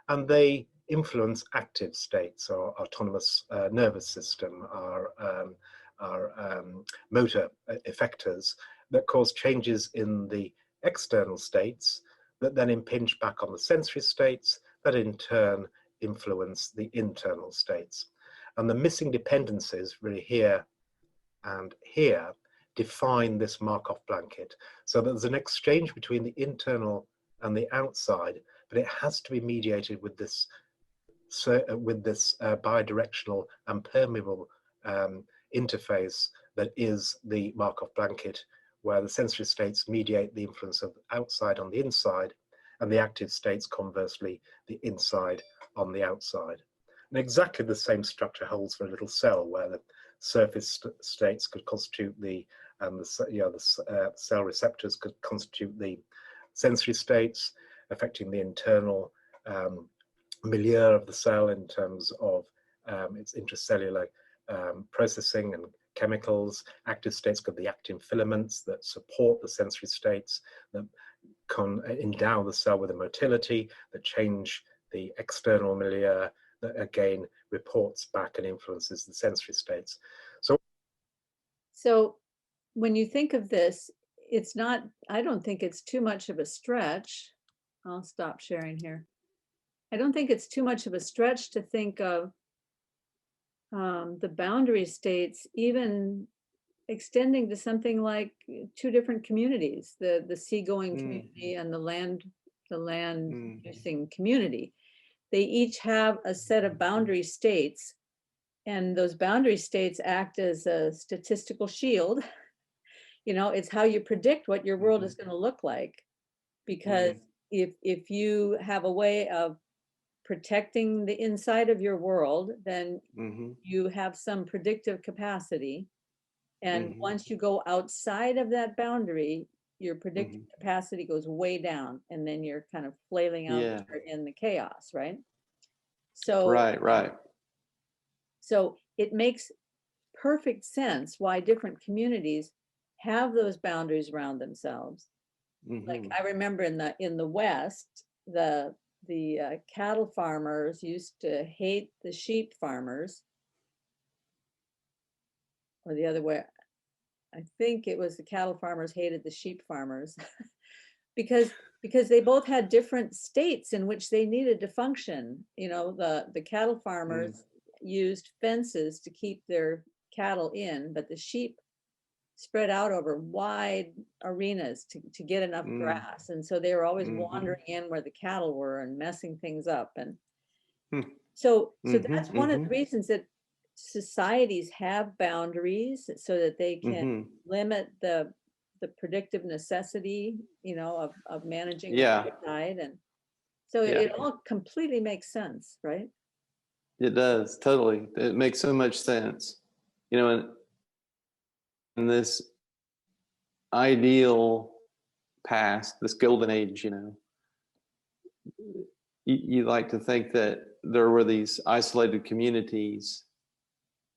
and they influence active states, our autonomous nervous system, our motor effectors that cause changes in the external states that then impinge back on the sensory states that in turn influence the internal states. And the missing dependencies really here and here define this Markov blanket. So there's an exchange between the internal and the outside, but it has to be mediated with this bidirectional and permeable interface that is the Markov blanket, where the sensory states mediate the influence of outside on the inside, and the active states, conversely, the inside on the outside. And exactly the same structure holds for a little cell, where the surface states could constitute the cell receptors could constitute the sensory states, affecting the internal milieu of the cell in terms of its intracellular processing and chemicals. Active states could be actin filaments that support the sensory states, that can endow the cell with a motility, that change the external milieu, that again reports back and influences the sensory states. So when you think of this, it's not, I don't think it's too much of a stretch. I'll stop sharing here. I don't think it's too much of a stretch to think of the boundary states even extending to something like two different communities, the seagoing community and the land using community. They each have a set of boundary states, and those boundary states act as a statistical shield. You know, it's how you predict what your world is going to look like, because if you have a way of protecting the inside of your world, then you have some predictive capacity. And once you go outside of that boundary, your predictive capacity goes way down, and then you're kind of flailing out there in the chaos, right? So right. So it makes perfect sense why different communities have those boundaries around themselves. Like I remember in the West, the cattle farmers used to hate the sheep farmers, or the other way. I think it was the cattle farmers hated the sheep farmers because they both had different states in which they needed to function. You know, the cattle farmers used fences to keep their cattle in, but the sheep spread out over wide arenas to get enough grass. And so they were always wandering in where the cattle were and messing things up. And so that's one of the reasons that societies have boundaries, so that they can limit the predictive necessity, you know, of managing the outside. And so it all completely makes sense, right? It does, totally. It makes so much sense. You know, in this ideal past, this golden age, you know, you like to think that there were these isolated communities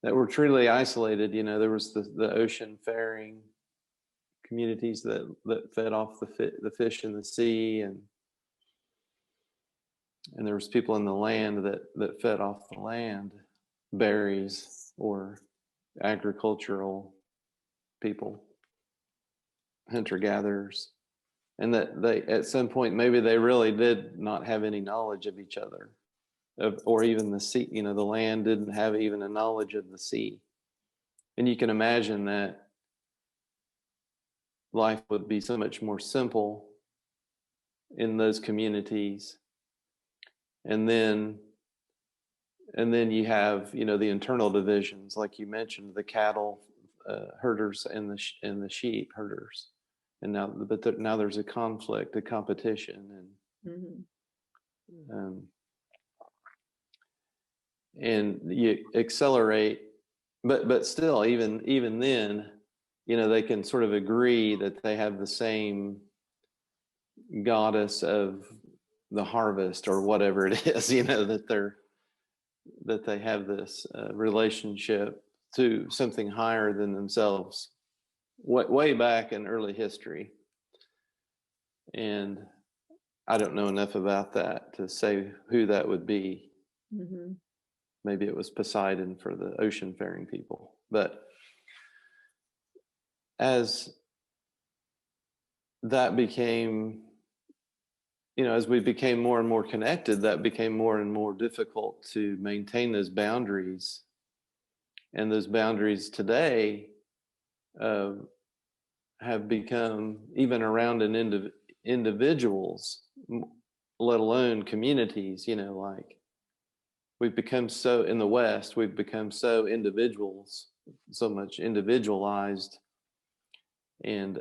that were truly isolated. You know, there was the ocean faring communities that fed off the fish in the sea, and there was people in the land that fed off the land, berries, or agricultural people, hunter-gatherers, and that they at some point maybe they really did not have any knowledge of each other, or even the sea. You know, the land didn't have even a knowledge of the sea. And you can imagine that life would be so much more simple in those communities. And then you have, you know, the internal divisions, like you mentioned, the cattle herders and the sheep herders. And now there's a conflict, a competition, and you accelerate, but still, even then, you know, they can sort of agree that they have the same goddess of the harvest or whatever it is, you know, that they have this relationship to something higher than themselves, way back in early history. And I don't know enough about that to say who that would be. Maybe it was Poseidon for the ocean-faring people. But as that became, you know, as we became more and more connected, that became more and more difficult to maintain those boundaries. And those boundaries today have become, even around individuals, let alone communities, you know, like we've become so, in the West, we've become so individuals so much individualized, and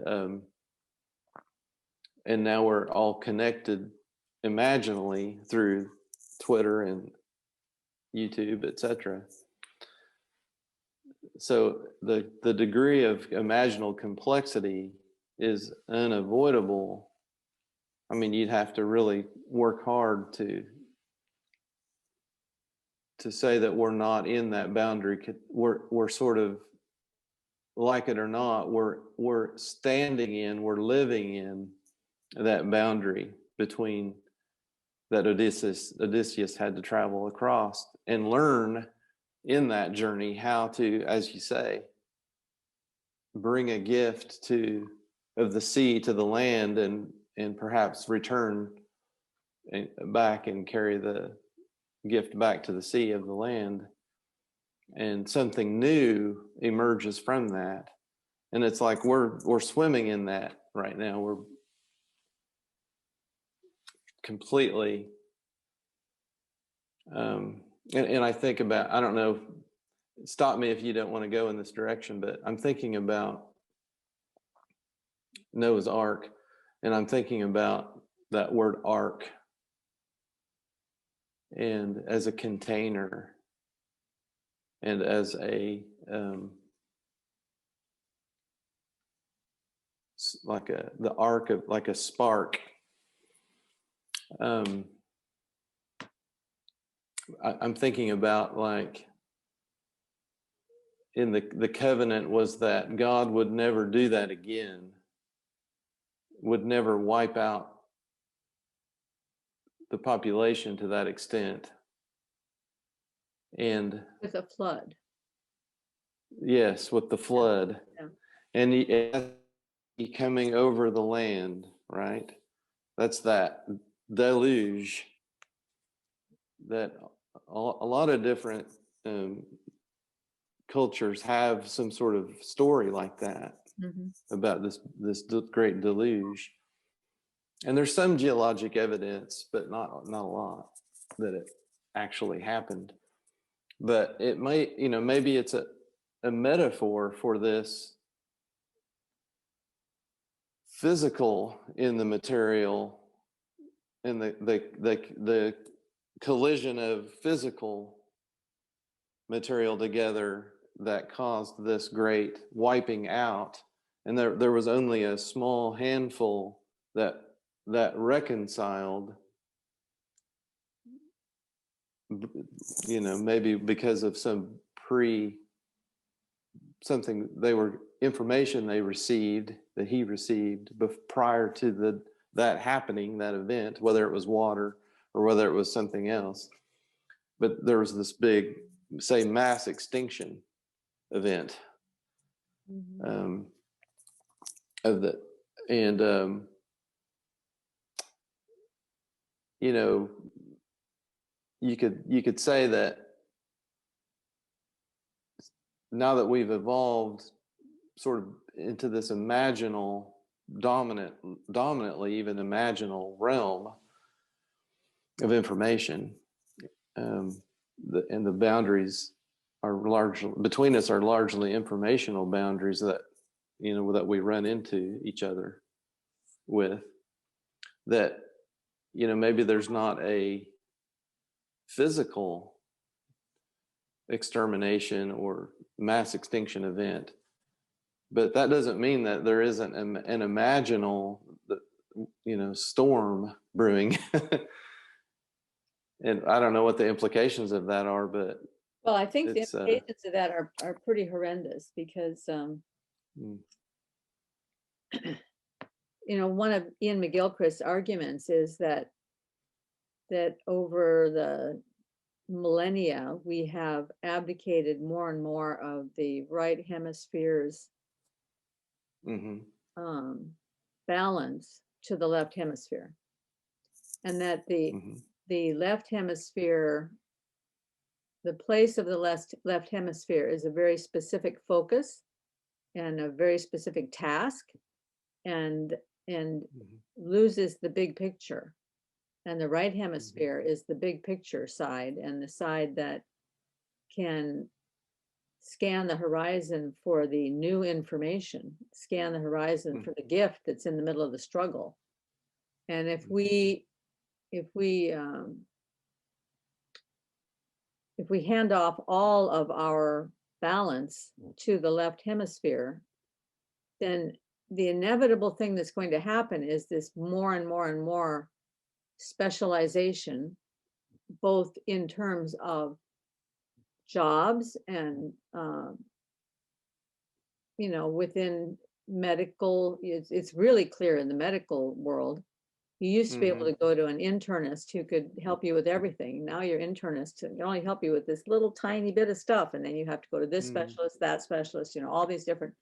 now we're all connected imaginally through Twitter and YouTube, etc. So the degree of imaginal complexity is unavoidable. I mean, you'd have to really work hard to say that we're not in that boundary. We're sort of, like it or not, we're standing in, we're living in that boundary between that Odysseus had to travel across and learn in that journey how to, as you say, bring a gift of the sea to the land, and perhaps return back and carry the gift back to the sea of the land, and something new emerges from that. And it's like we're swimming in that right now. We're completely and I think about, I don't know, stop me if you don't want to go in this direction, but I'm thinking about Noah's Ark, and I'm thinking about that word ark and as a container, and as a the arc of, like a spark. I'm thinking about, like, in the covenant was that God would never do that again, would never wipe out the population to that extent. And with a flood. yes, with the flood. Yeah. And he coming over the land, right? That's that deluge that a lot of different cultures have some sort of story like that, about this great deluge. And there's some geologic evidence, but not a lot, that it actually happened. But it might, maybe it's a metaphor for this physical in the material, and the collision of physical material together that caused this great wiping out. And there was only a small handful that reconciled, maybe because of information they received, that he received prior to that happening, that event, whether it was water or whether it was something else. But there was this big, say, mass extinction event of the, and you could say that now that we've evolved sort of into this dominantly even imaginal realm of information, and the boundaries are largely between us are largely informational boundaries that that we run into each other with, that maybe there's not a physical extermination or mass extinction event, but that doesn't mean that there isn't an imaginal storm brewing. And I don't know what the implications of that are, but well, I think the implications of that are pretty horrendous, because one of Ian McGilchrist's arguments is that over the millennia we have abdicated more and more of the right hemisphere's balance to the left hemisphere, and that the left hemisphere, the place of the left hemisphere is a very specific focus and a very specific task, and loses the big picture. And the right hemisphere is the big picture side, and the side that can scan the horizon for the new information, scan the horizon for the gift that's in the middle of the struggle. And if we hand off all of our balance to the left hemisphere, then the inevitable thing that's going to happen is this more and more and more specialization, both in terms of jobs and within medical. It's really clear in the medical world. You used to be able to go to an internist who could help you with everything. Now your internist can only help you with this little tiny bit of stuff, and then you have to go to this specialist, that specialist, all these different,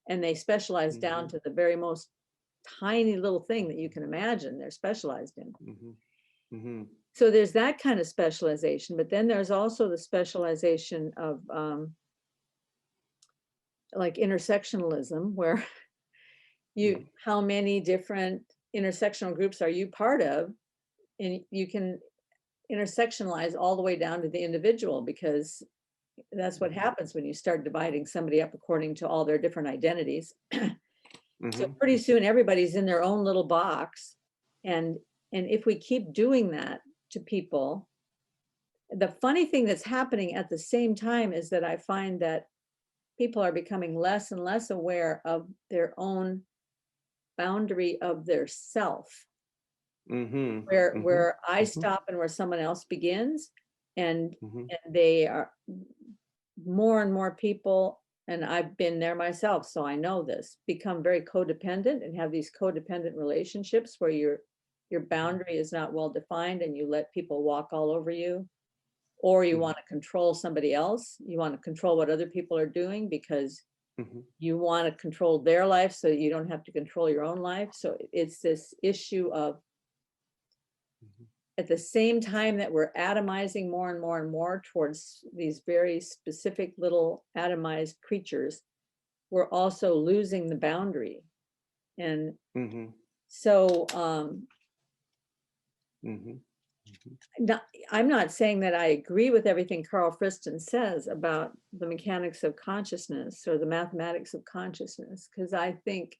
and they specialize down to the very most tiny little thing that you can imagine they're specialized in. So there's that kind of specialization, but then there's also the specialization of like intersectionalism, where how many different intersectional groups are you part of, and you can intersectionalize all the way down to the individual, because that's what happens when you start dividing somebody up according to all their different identities. So pretty soon everybody's in their own little box, and if we keep doing that to people, the funny thing that's happening at the same time is that I find that people are becoming less and less aware of their own boundary of their self, where I stop and where someone else begins, and they are more and more people, and I've been there myself, so I know this, become very codependent and have these codependent relationships where your boundary is not well defined and you let people walk all over you, or you want to control somebody else. You want to control what other people are doing because you want to control their life so you don't have to control your own life. So it's this issue of, at the same time that we're atomizing more and more and more towards these very specific little atomized creatures, we're also losing the boundary. And so I'm not saying that I agree with everything Karl Friston says about the mechanics of consciousness or the mathematics of consciousness, because I think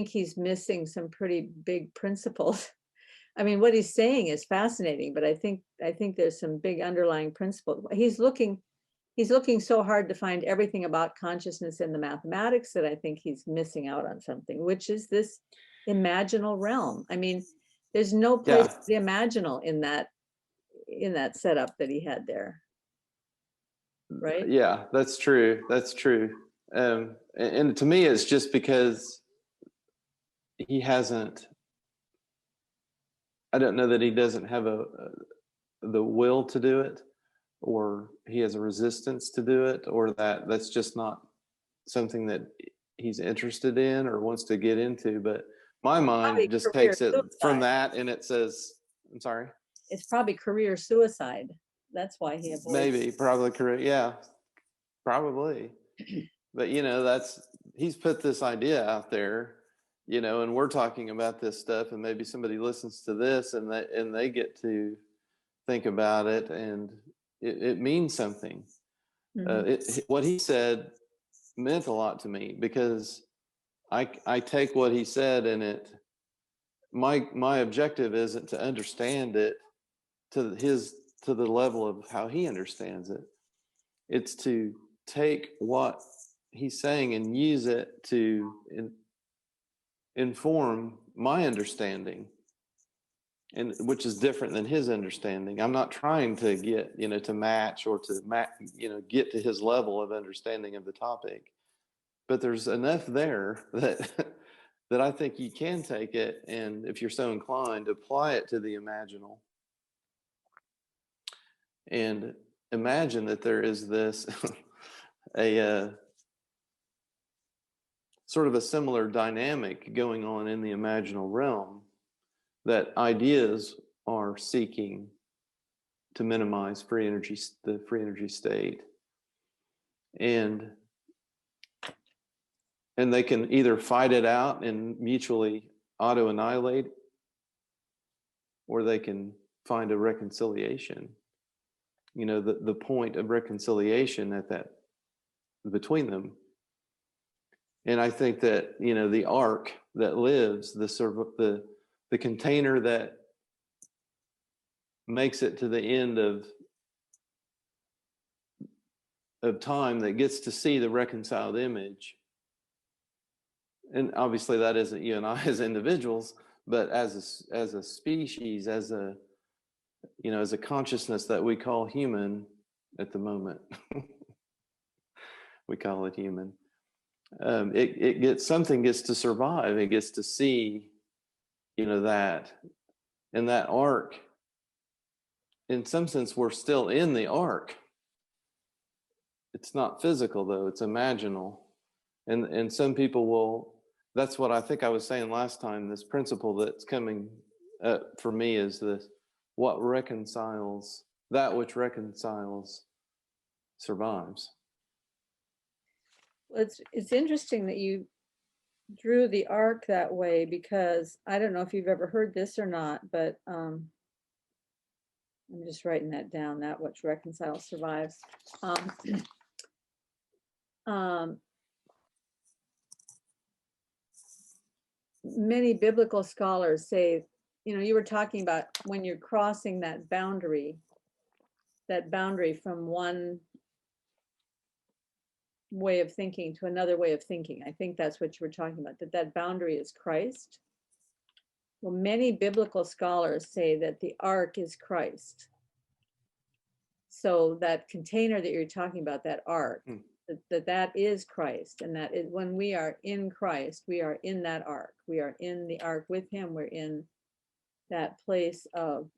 he's missing some pretty big principles. I mean, what he's saying is fascinating, but I think there's some big underlying principles. He's looking so hard to find everything about consciousness in the mathematics that I think he's missing out on something, which is this imaginal realm. I mean, there's no place to be imaginal in that setup that he had there, right? Yeah, that's true. That's true. And to me, it's just because he hasn't. I don't know that he doesn't have the will to do it, or he has a resistance to do it, or that's just not something that he's interested in or wants to get into. But my mind just takes it from that, and it says, I'm sorry? It's probably career suicide. That's why he avoids. Maybe, probably career. Yeah, probably. But, he's put this idea out there, and we're talking about this stuff, and maybe somebody listens to this and they get to think about it, and it means something. What he said meant a lot to me, because I take what he said, and my objective isn't to understand it to the level of how he understands it. It's to take what he's saying and use it to inform my understanding, and which is different than his understanding. I'm not trying to get to match or to get to his level of understanding of the topic, but there's enough there that I think you can take it, and if you're so inclined, apply it to the imaginal, and imagine that there is this a sort of a similar dynamic going on in the imaginal realm, that ideas are seeking to minimize the free energy state, and they can either fight it out and mutually auto-annihilate, or they can find a reconciliation. The point of reconciliation at that between them. And I think that, you know, the ark that lives, the container that makes it to the end of time, that gets to see the reconciled image. And obviously that isn't you and I as individuals, but as a species, as a, you know, as a consciousness that we call human at the moment. We call it human. It gets, something gets to survive. It gets to see, you know, that. And that ark, in some sense, we're still in the ark. It's not physical though, it's imaginal. And some people will, that's what I think I was saying last time, this principle that's coming for me is this: what reconciles, that which reconciles survives. Well, it's interesting that you drew the arc that way, because I don't know if you've ever heard this or not, but I'm just writing that down, that which reconciles survives. Many biblical scholars say, you know, you were talking about when you're crossing that boundary from one way of thinking to another way of thinking. I think that's what you were talking about, that boundary is Christ. Well, many biblical scholars say that the ark is Christ. So that container that you're talking about, that ark, that is Christ, and that is, when we are in Christ, we are in that ark. We are in the ark with him. We're in that place of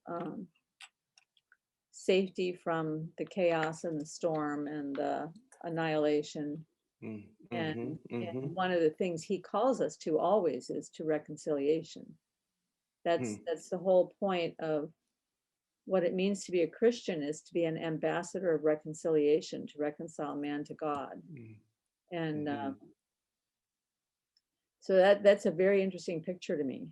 safety from the chaos and the storm and the annihilation. And one of the things he calls us to always is to reconciliation. That's the whole point of what it means to be a Christian, is to be an ambassador of reconciliation, to reconcile man to God. And so that's a very interesting picture to me.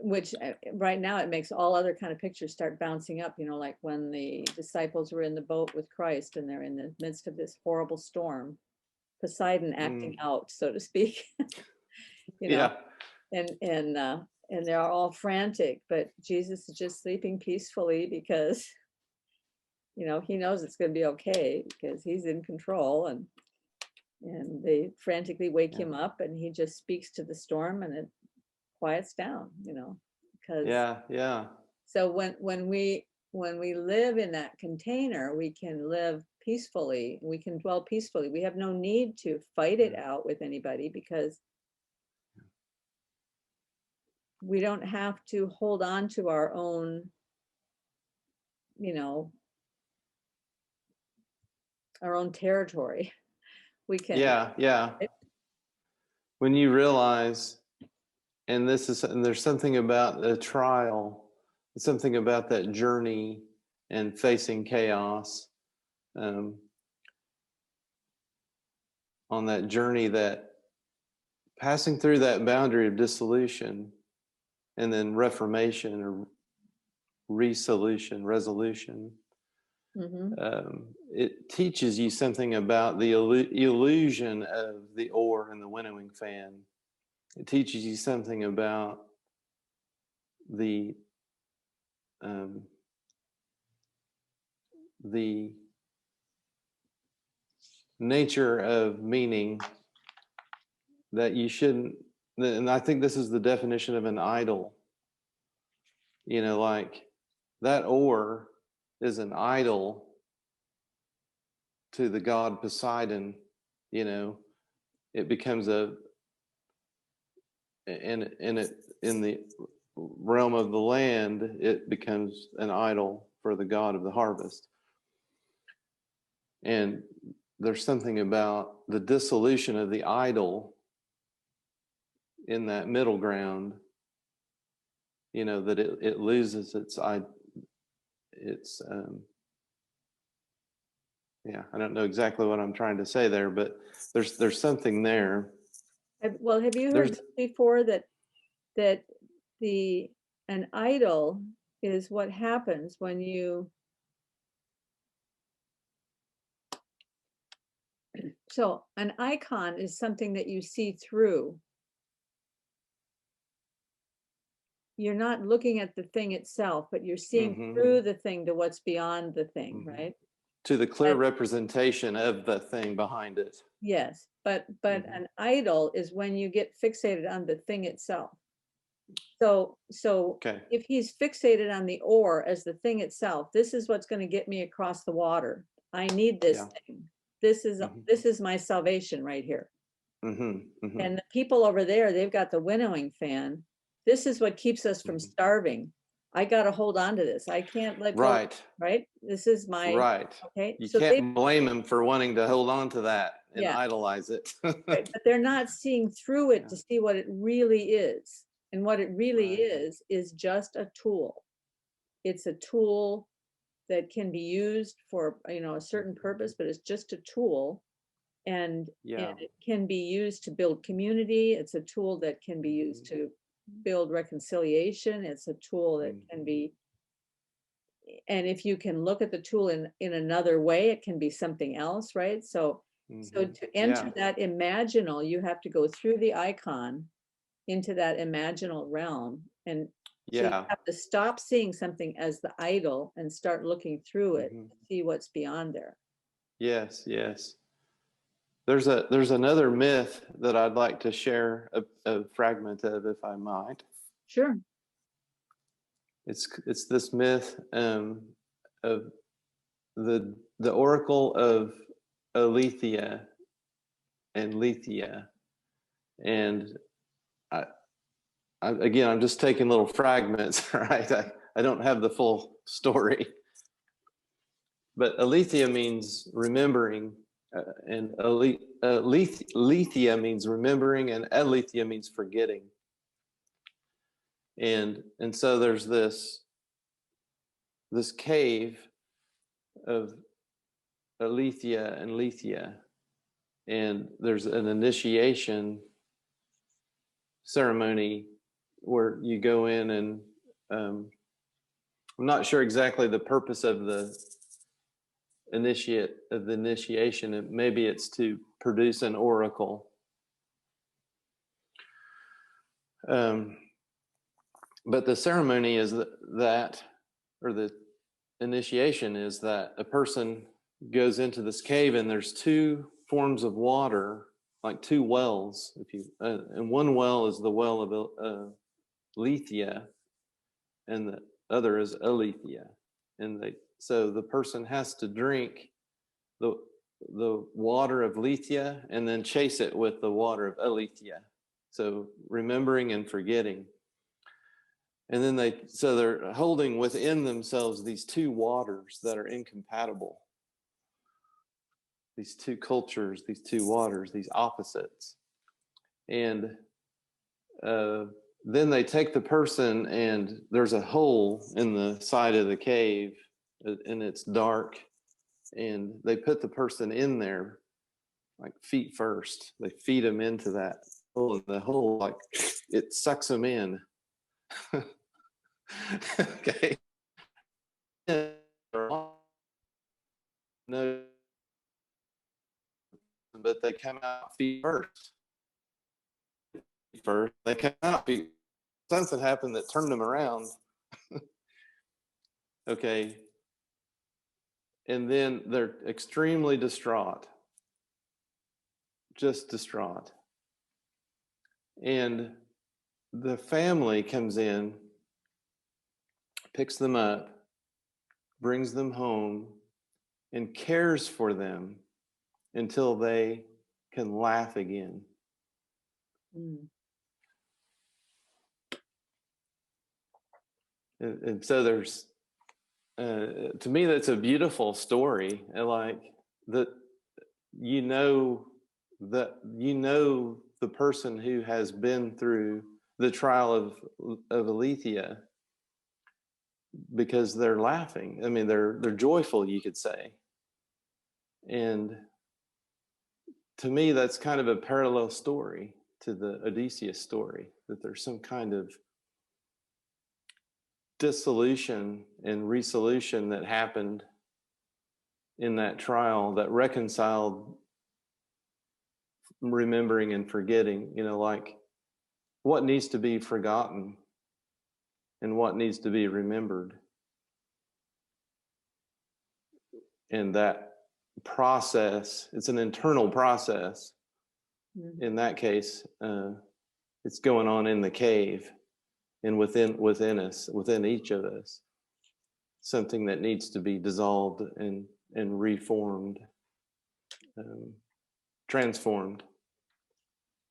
Which right now it makes all other kind of pictures start bouncing up, you know, like when the disciples were in the boat with Christ and they're in the midst of this horrible storm, Poseidon acting out, so to speak. You know, and they're all frantic, but Jesus is just sleeping peacefully because, you know, he knows it's going to be okay because he's in control. And they frantically wake him up, and he just speaks to the storm, and it quiets down, you know, because so when we live in that container, we can live peacefully, we can dwell peacefully. We have no need to fight it out with anybody, because we don't have to hold on to our own, you know, our own territory. We can when you realize, and there's something about a trial, something about that journey and facing chaos, on that journey, that passing through that boundary of dissolution and then reformation or resolution. It teaches you something about the illusion of the oar and the winnowing fan. It teaches you something about the nature of meaning, that you shouldn't, and I think this is the definition of an idol. You know, like that oar is an idol to the god Poseidon. You know, it becomes in the realm of the land, it becomes an idol for the god of the harvest. And there's something about the dissolution of the idol in that middle ground, you know, that it loses its I don't know exactly what I'm trying to say there, but there's something there. Well, have you heard before that an idol is what happens when you So an icon is something that you see through. You're not looking at the thing itself, but you're seeing Mhm. through the thing to what's beyond the thing, Mhm. right? To the clear But- representation of the thing behind it. Yes, but Mhm. an idol is when you get fixated on the thing itself. So Okay. if he's fixated on the ore as the thing itself, this is what's going to get me across the water. I need this Yeah. thing. This Mhm. is my salvation right here. Mhm. Mhm. And the people over there, they've got the winnowing fan. This is what keeps us from Mhm. starving. I got to hold on to this. I can't let go, Right. right? This is my, Right. okay. You So they, can't blame him for wanting to hold on to that and yeah, idolize it. right. But they're not seeing through it Yeah. to see what it really is. And what it really Right. is just a tool. It's a tool that can be used for, a certain purpose, but it's just a tool. And Yeah. it can be used to build community. It's a tool that can be used to build reconciliation. It's a tool that can be, and if you can look at the tool in another way, it can be something else, right? So Mhm. to enter Yeah. that imaginal, you have to go through the icon into that imaginal realm. And so you Yeah. have to stop seeing something as the idol and start looking through it Mhm. to see what's beyond there. Yes. Yes. There's another myth that I'd like to share a fragment of, if I might. Sure. It's this myth of the oracle of alethea and Lethe, and I, again, I'm just taking little fragments, right? I don't have the full story, but alethea means remembering, and Lethe means remembering, and alethea means forgetting. And so there's this cave of alethea and Lethe, and there's an initiation ceremony where you go in and I'm not sure exactly the purpose of the initiation. Maybe it's to produce an oracle. But the ceremony is that, or the initiation is that a person goes into this cave and there's two forms of water, like two wells. And one well is the well of Lethe, and the other is alethea. And so the person has to drink the water of Lethe and then chase it with the water of alethea. So remembering and forgetting. And then they're holding within themselves these two waters that are incompatible. These two cultures, these two waters, these opposites. And then they take the person, and there's a hole in the side of the cave, and it's dark, and they put the person in there, like feet first. They feed them into that hole, and the hole, like, it sucks them in. Okay. No, but they come out feet first. They come out feet. Something happened that turned them around. Okay. And then they're extremely distraught, just distraught. And the family comes in, picks them up, brings them home, and cares for them until they can laugh again. Mm. And so there's, to me, that's a beautiful story. Like that, that the person who has been through the trial of alethea, because they're laughing. I mean, they're joyful, you could say. And to me, that's kind of a parallel story to the Odysseus story, that there's some kind of dissolution and resolution that happened in that trial that reconciled remembering and forgetting, like what needs to be forgotten and what needs to be remembered. And that process, it's an internal process. Mhm. In that case, it's going on in the cave and within us, within each of us, something that needs to be dissolved and reformed, transformed.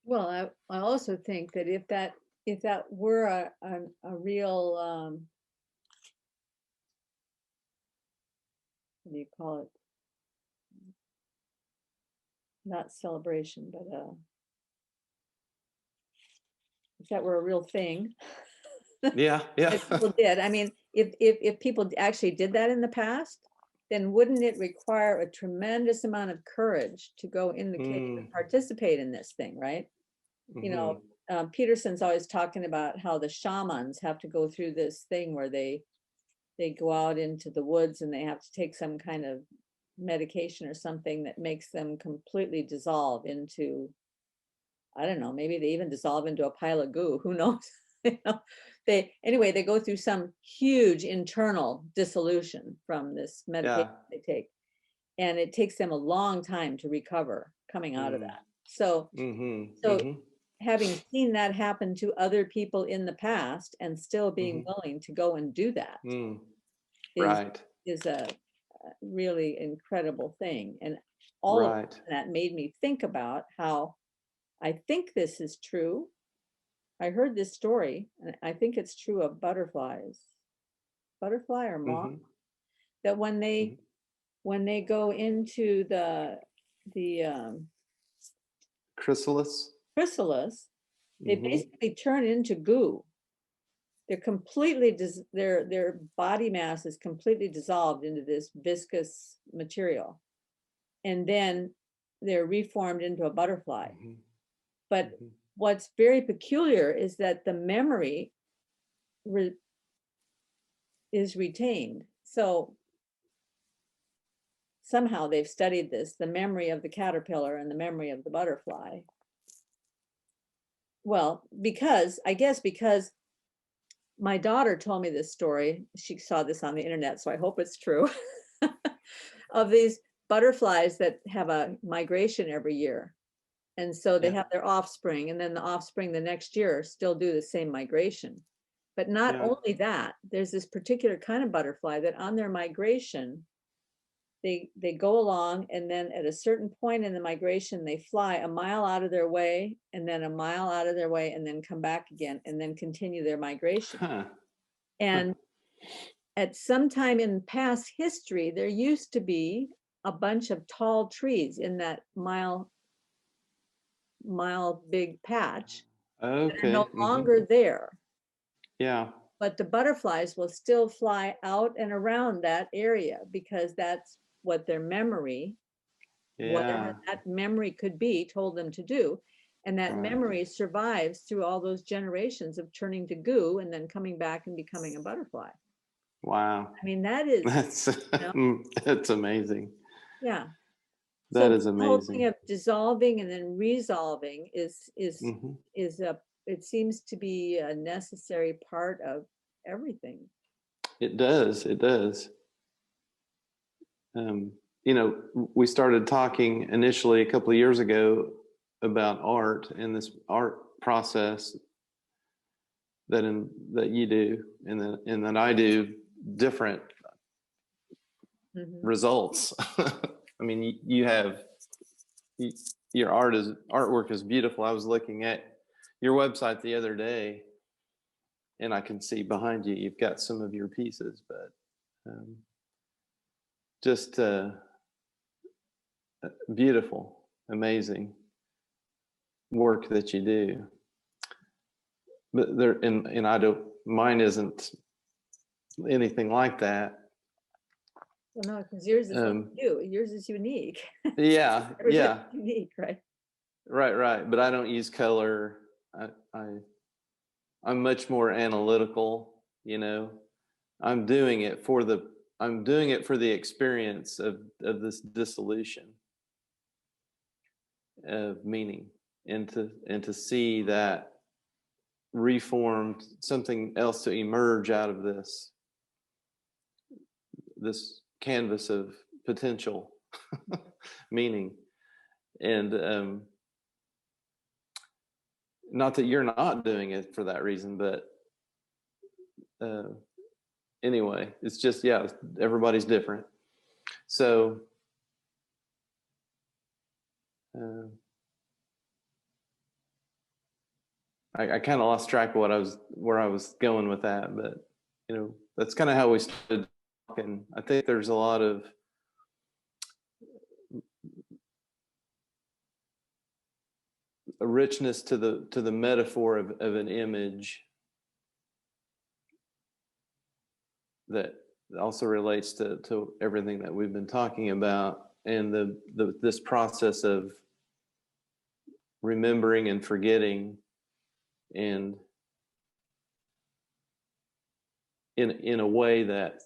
Well, I also think that if that were a real what do you call it? Not celebration, but if that were a real thing Yeah, yeah. that people did. I mean, if people actually did that in the past, then wouldn't it require a tremendous amount of courage to go in the cave and participate in this thing, right? You know, Peterson's always talking about how the shamans have to go through this thing where they go out into the woods and they have to take some kind of medication or something that makes them completely dissolve into, I don't know, maybe they even dissolve into a pile of goo, who knows? They go through some huge internal dissolution from this medication they take, and it takes them a long time to recover coming out of that. So having seen that happen to other people in the past and still being willing to go and do that is a really incredible thing. And all of that made me think about how I think this is true. I heard this story, and I think it's true of butterfly or moth, that when they go into the chrysalis, they basically turn into goo. They're completely their body mass is completely dissolved into this viscous material, and then they're reformed into a butterfly. But what's very peculiar is that the memory is retained. So somehow they've studied this, the memory of the caterpillar and the memory of the butterfly. Well, because my daughter told me this story. She saw this on the internet, so I hope it's true, of these butterflies that have a migration every year. And so they have their offspring, and then the offspring the next year still do the same migration. But not only that, there's this particular kind of butterfly that on their migration, they go along, and then at a certain point in the migration, they fly a mile out of their way, and then a mile out of their way, and then come back again, and then continue their migration. And at some time in past history, there used to be a bunch of tall trees in that mile big patch that are no longer there. But the butterflies will still fly out and around that area because that's what their memory, whatever that memory could be, told them to do. And that memory survives through all those generations of turning to goo and then coming back and becoming a butterfly. Wow. I mean, that's that's amazing. Yeah. That is amazing. The whole thing of dissolving and then resolving is it seems to be a necessary part of everything. It does. We started talking initially a couple of years ago about art and this art process that you do and that I do, different results. I mean, your artwork is beautiful. I was looking at your website the other day, and I can see behind you, you've got some of your pieces, but just beautiful, amazing work that you do. But mine isn't anything like that. Well, no, because yours is you. Yours is unique. Yeah. Unique, right? Right. But I don't use color. I'm much more analytical, I'm doing it for the experience of this dissolution. of meaning, and to see that reformed something else to emerge out of this canvas of potential meaning. And not that you're not doing it for that reason, but anyway, it's just, yeah, everybody's different. So I kind of lost track of where I was going with that, but that's kind of how we started talking. I think there's a lot of a richness to the metaphor of an image that also relates to everything that we've been talking about, and this process of remembering and forgetting, and in a way that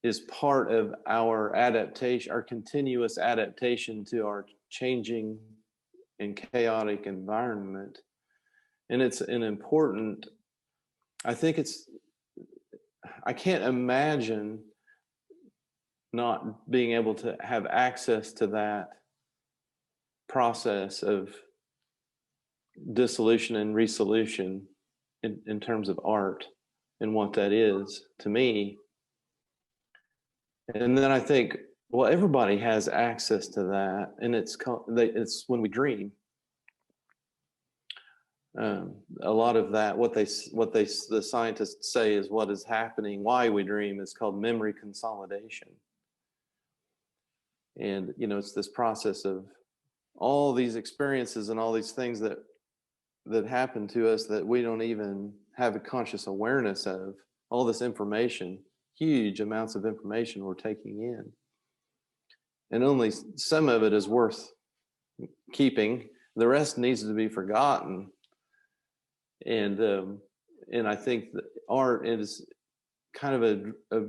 is part of our adaptation, our continuous adaptation to our changing and chaotic environment. And it's an important, I can't imagine not being able to have access to that process of dissolution and resolution in terms of art and what that is to me. And then I think, well, everybody has access to that, and it's when we dream. A lot of that, the scientists say is what is happening, why we dream, is called memory consolidation. And it's this process of all these experiences and all these things that happen to us that we don't even have a conscious awareness of. All this information, huge amounts of information we're taking in, and only some of it is worth keeping. The rest needs to be forgotten. And I think that art is kind of a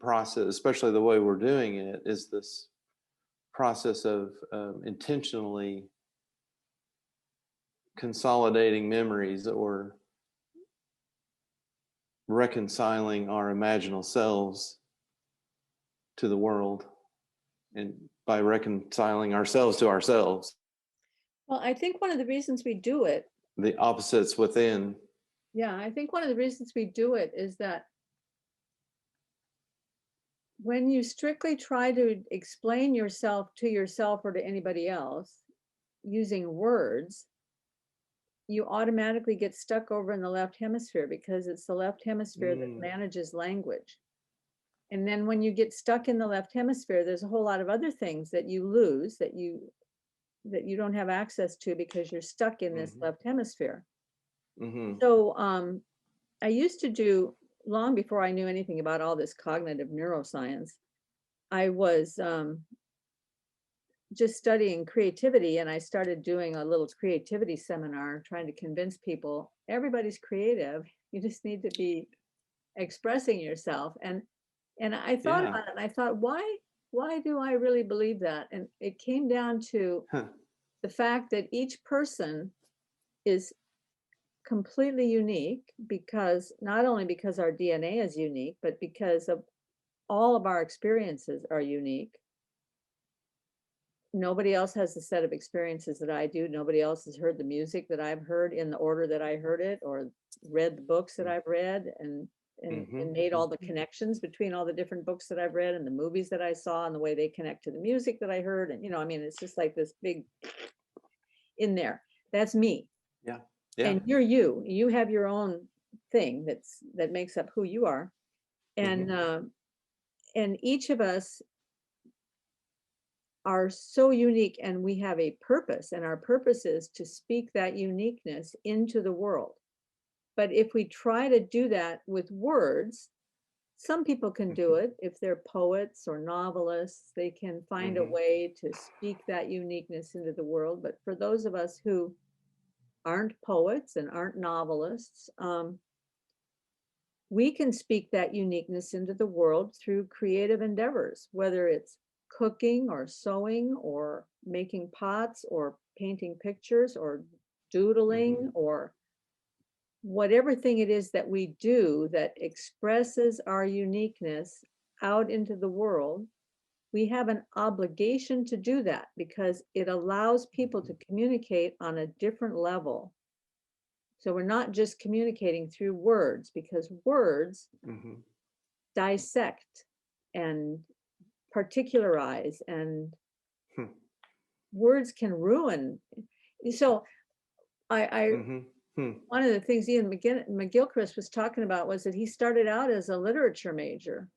process, especially the way we're doing it, is this process of intentionally consolidating memories or reconciling our imaginal selves to the world, and by reconciling ourselves to ourselves. Well, I think one of the reasons we do it, The opposites within. yeah, I think one of the reasons we do it is that when you strictly try to explain yourself to yourself or to anybody else using words, you automatically get stuck over in the left hemisphere, because it's the left hemisphere that manages language. And then when you get stuck in the left hemisphere, there's a whole lot of other things that you lose, that you don't have access to, because you're stuck in this left hemisphere. So I used to do, long before I knew anything about all this cognitive neuroscience, I was just studying creativity, and I started doing a little creativity seminar, trying to convince people everybody's creative. You just need to be expressing yourself. And I thought about it, and I thought, why do I really believe that? And it came down to the fact that each person is completely unique, because not only because our DNA is unique, but because of all of our experiences are unique. Nobody else has the set of experiences that I do. Nobody else has heard the music that I've heard in the order that I heard it, or read the books that I've read, and made all the connections between all the different books that I've read and the movies that I saw, and the way they connect to the music that I heard. And I mean, it's just like this big in there. That's me. Yeah. And you're you have your own thing that makes up who you are. And and each of us are so unique, and we have a purpose, and our purpose is to speak that uniqueness into the world. But if we try to do that with words, some people can do it. If they're poets or novelists, they can find a way to speak that uniqueness into the world. But for those of us who aren't poets and aren't novelists, we can speak that uniqueness into the world through creative endeavors, whether it's cooking or sewing or making pots or painting pictures or doodling or whatever thing it is that we do that expresses our uniqueness out into the world, we have an obligation to do that because it allows people to communicate on a different level. So we're not just communicating through words, because words dissect and particularize, and words can ruin. So one of the things Ian McGilchrist was talking about was that he started out as a literature major.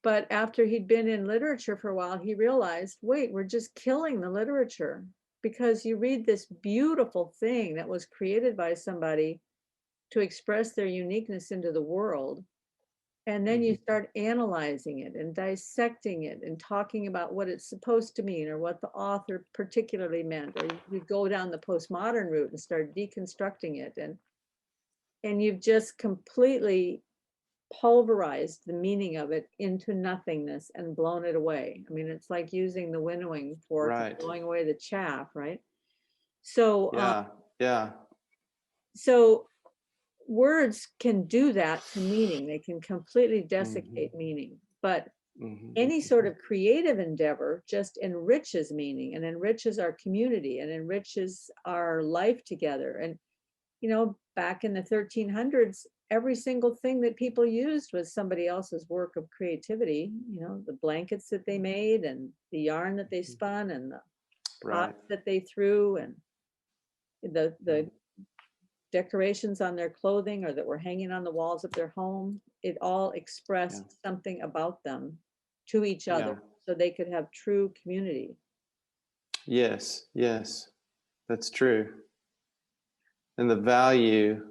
But after he'd been in literature for a while, he realized, wait, we're just killing the literature, because you read this beautiful thing that was created by somebody to express their uniqueness into the world. And then you start analyzing it and dissecting it and talking about what it's supposed to mean or what the author particularly meant. Or you go down the postmodern route and start deconstructing it. And you've just completely pulverized the meaning of it into nothingness and blown it away. I mean, it's like using the winnowing fork and blowing away the chaff, right? So so words can do that to meaning. They can completely desiccate meaning, but any sort of creative endeavor just enriches meaning and enriches our community and enriches our life together. And you know, back in the 1300s, every single thing that people used was somebody else's work of creativity. You know, the blankets that they made and the yarn that they spun and the pots that they threw and the decorations on their clothing or that were hanging on the walls of their home. It all expressed something about them to each other so they could have true community. Yes, that's true. And the value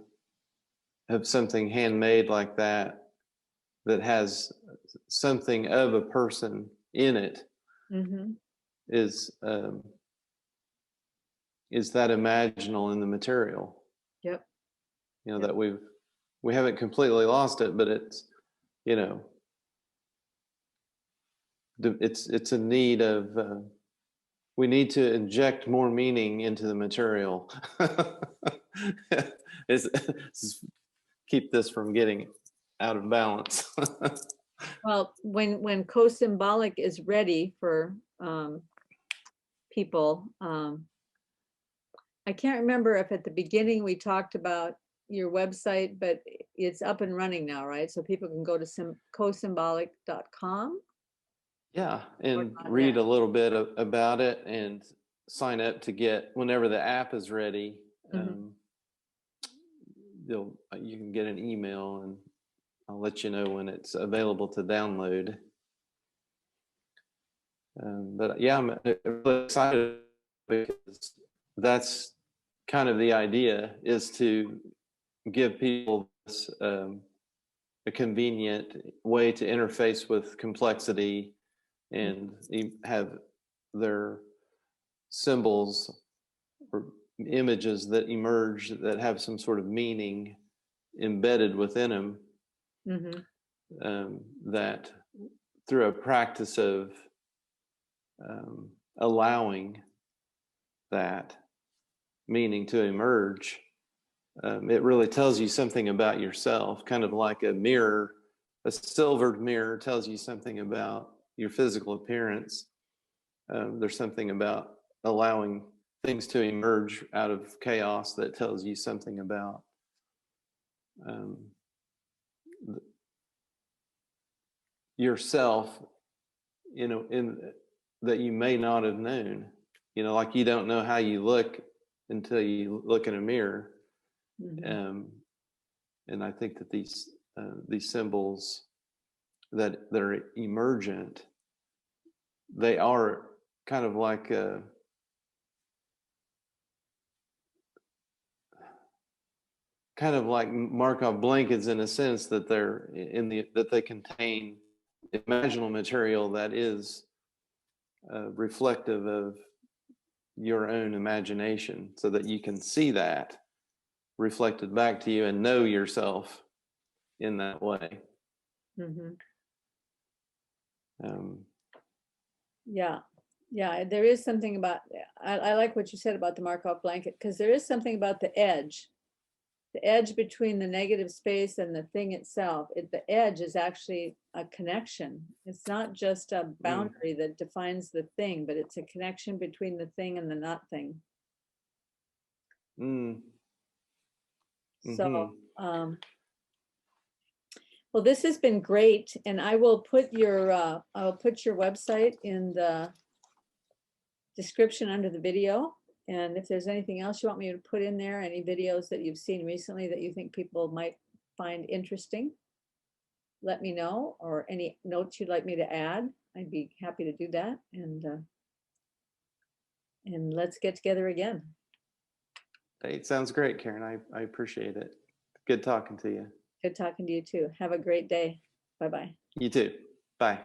of something handmade like that, that has something of a person in it, is that imaginal in the material. Yep. You know, that we haven't completely lost it, but it's, you know, it's a need of, we need to inject more meaning into the material. Keep this from getting out of balance. Well, when co-symbolic is ready for people, I can't remember if at the beginning we talked about your website, but it's up and running now, right? So people can go to cosymbolic.com. Yeah, and read a little bit about it and sign up to get, whenever the app is ready, you can get an email and I'll let you know when it's available to download. But yeah, I'm really excited because that's kind of the idea, is to give people this, a convenient way to interface with complexity and have their symbols or images that emerge that have some sort of meaning embedded within them, that through a practice of allowing that meaning to emerge, it really tells you something about yourself, kind of like a mirror. A silvered mirror tells you something about your physical appearance. There's something about allowing things to emerge out of chaos that tells you something about yourself, you know, in that you may not have known. You know, like you don't know how you look until you look in a mirror. And I think that these symbols that are emergent, they are kind of like Markov blankets, in a sense that they're that they contain imaginal material that is reflective of your own imagination, so that you can see that reflected back to you and know yourself in that way. Yeah, Yeah, there is something about, I like what you said about the Markov blanket, because there is something about the edge between the negative space and the thing itself. The edge is actually a connection. It's not just a boundary that defines the thing, but it's a connection between the thing and the not thing. Mm. So, well, this has been great, and I will put your website in the description under the video. And if there's anything else you want me to put in there, any videos that you've seen recently that you think people might find interesting, let me know, or any notes you'd like me to add. I'd be happy to do that. And let's get together again. Hey, it sounds great, Karen. I appreciate it. Good talking to you. Good talking to you too. Have a great day. Bye-bye. You too. Bye.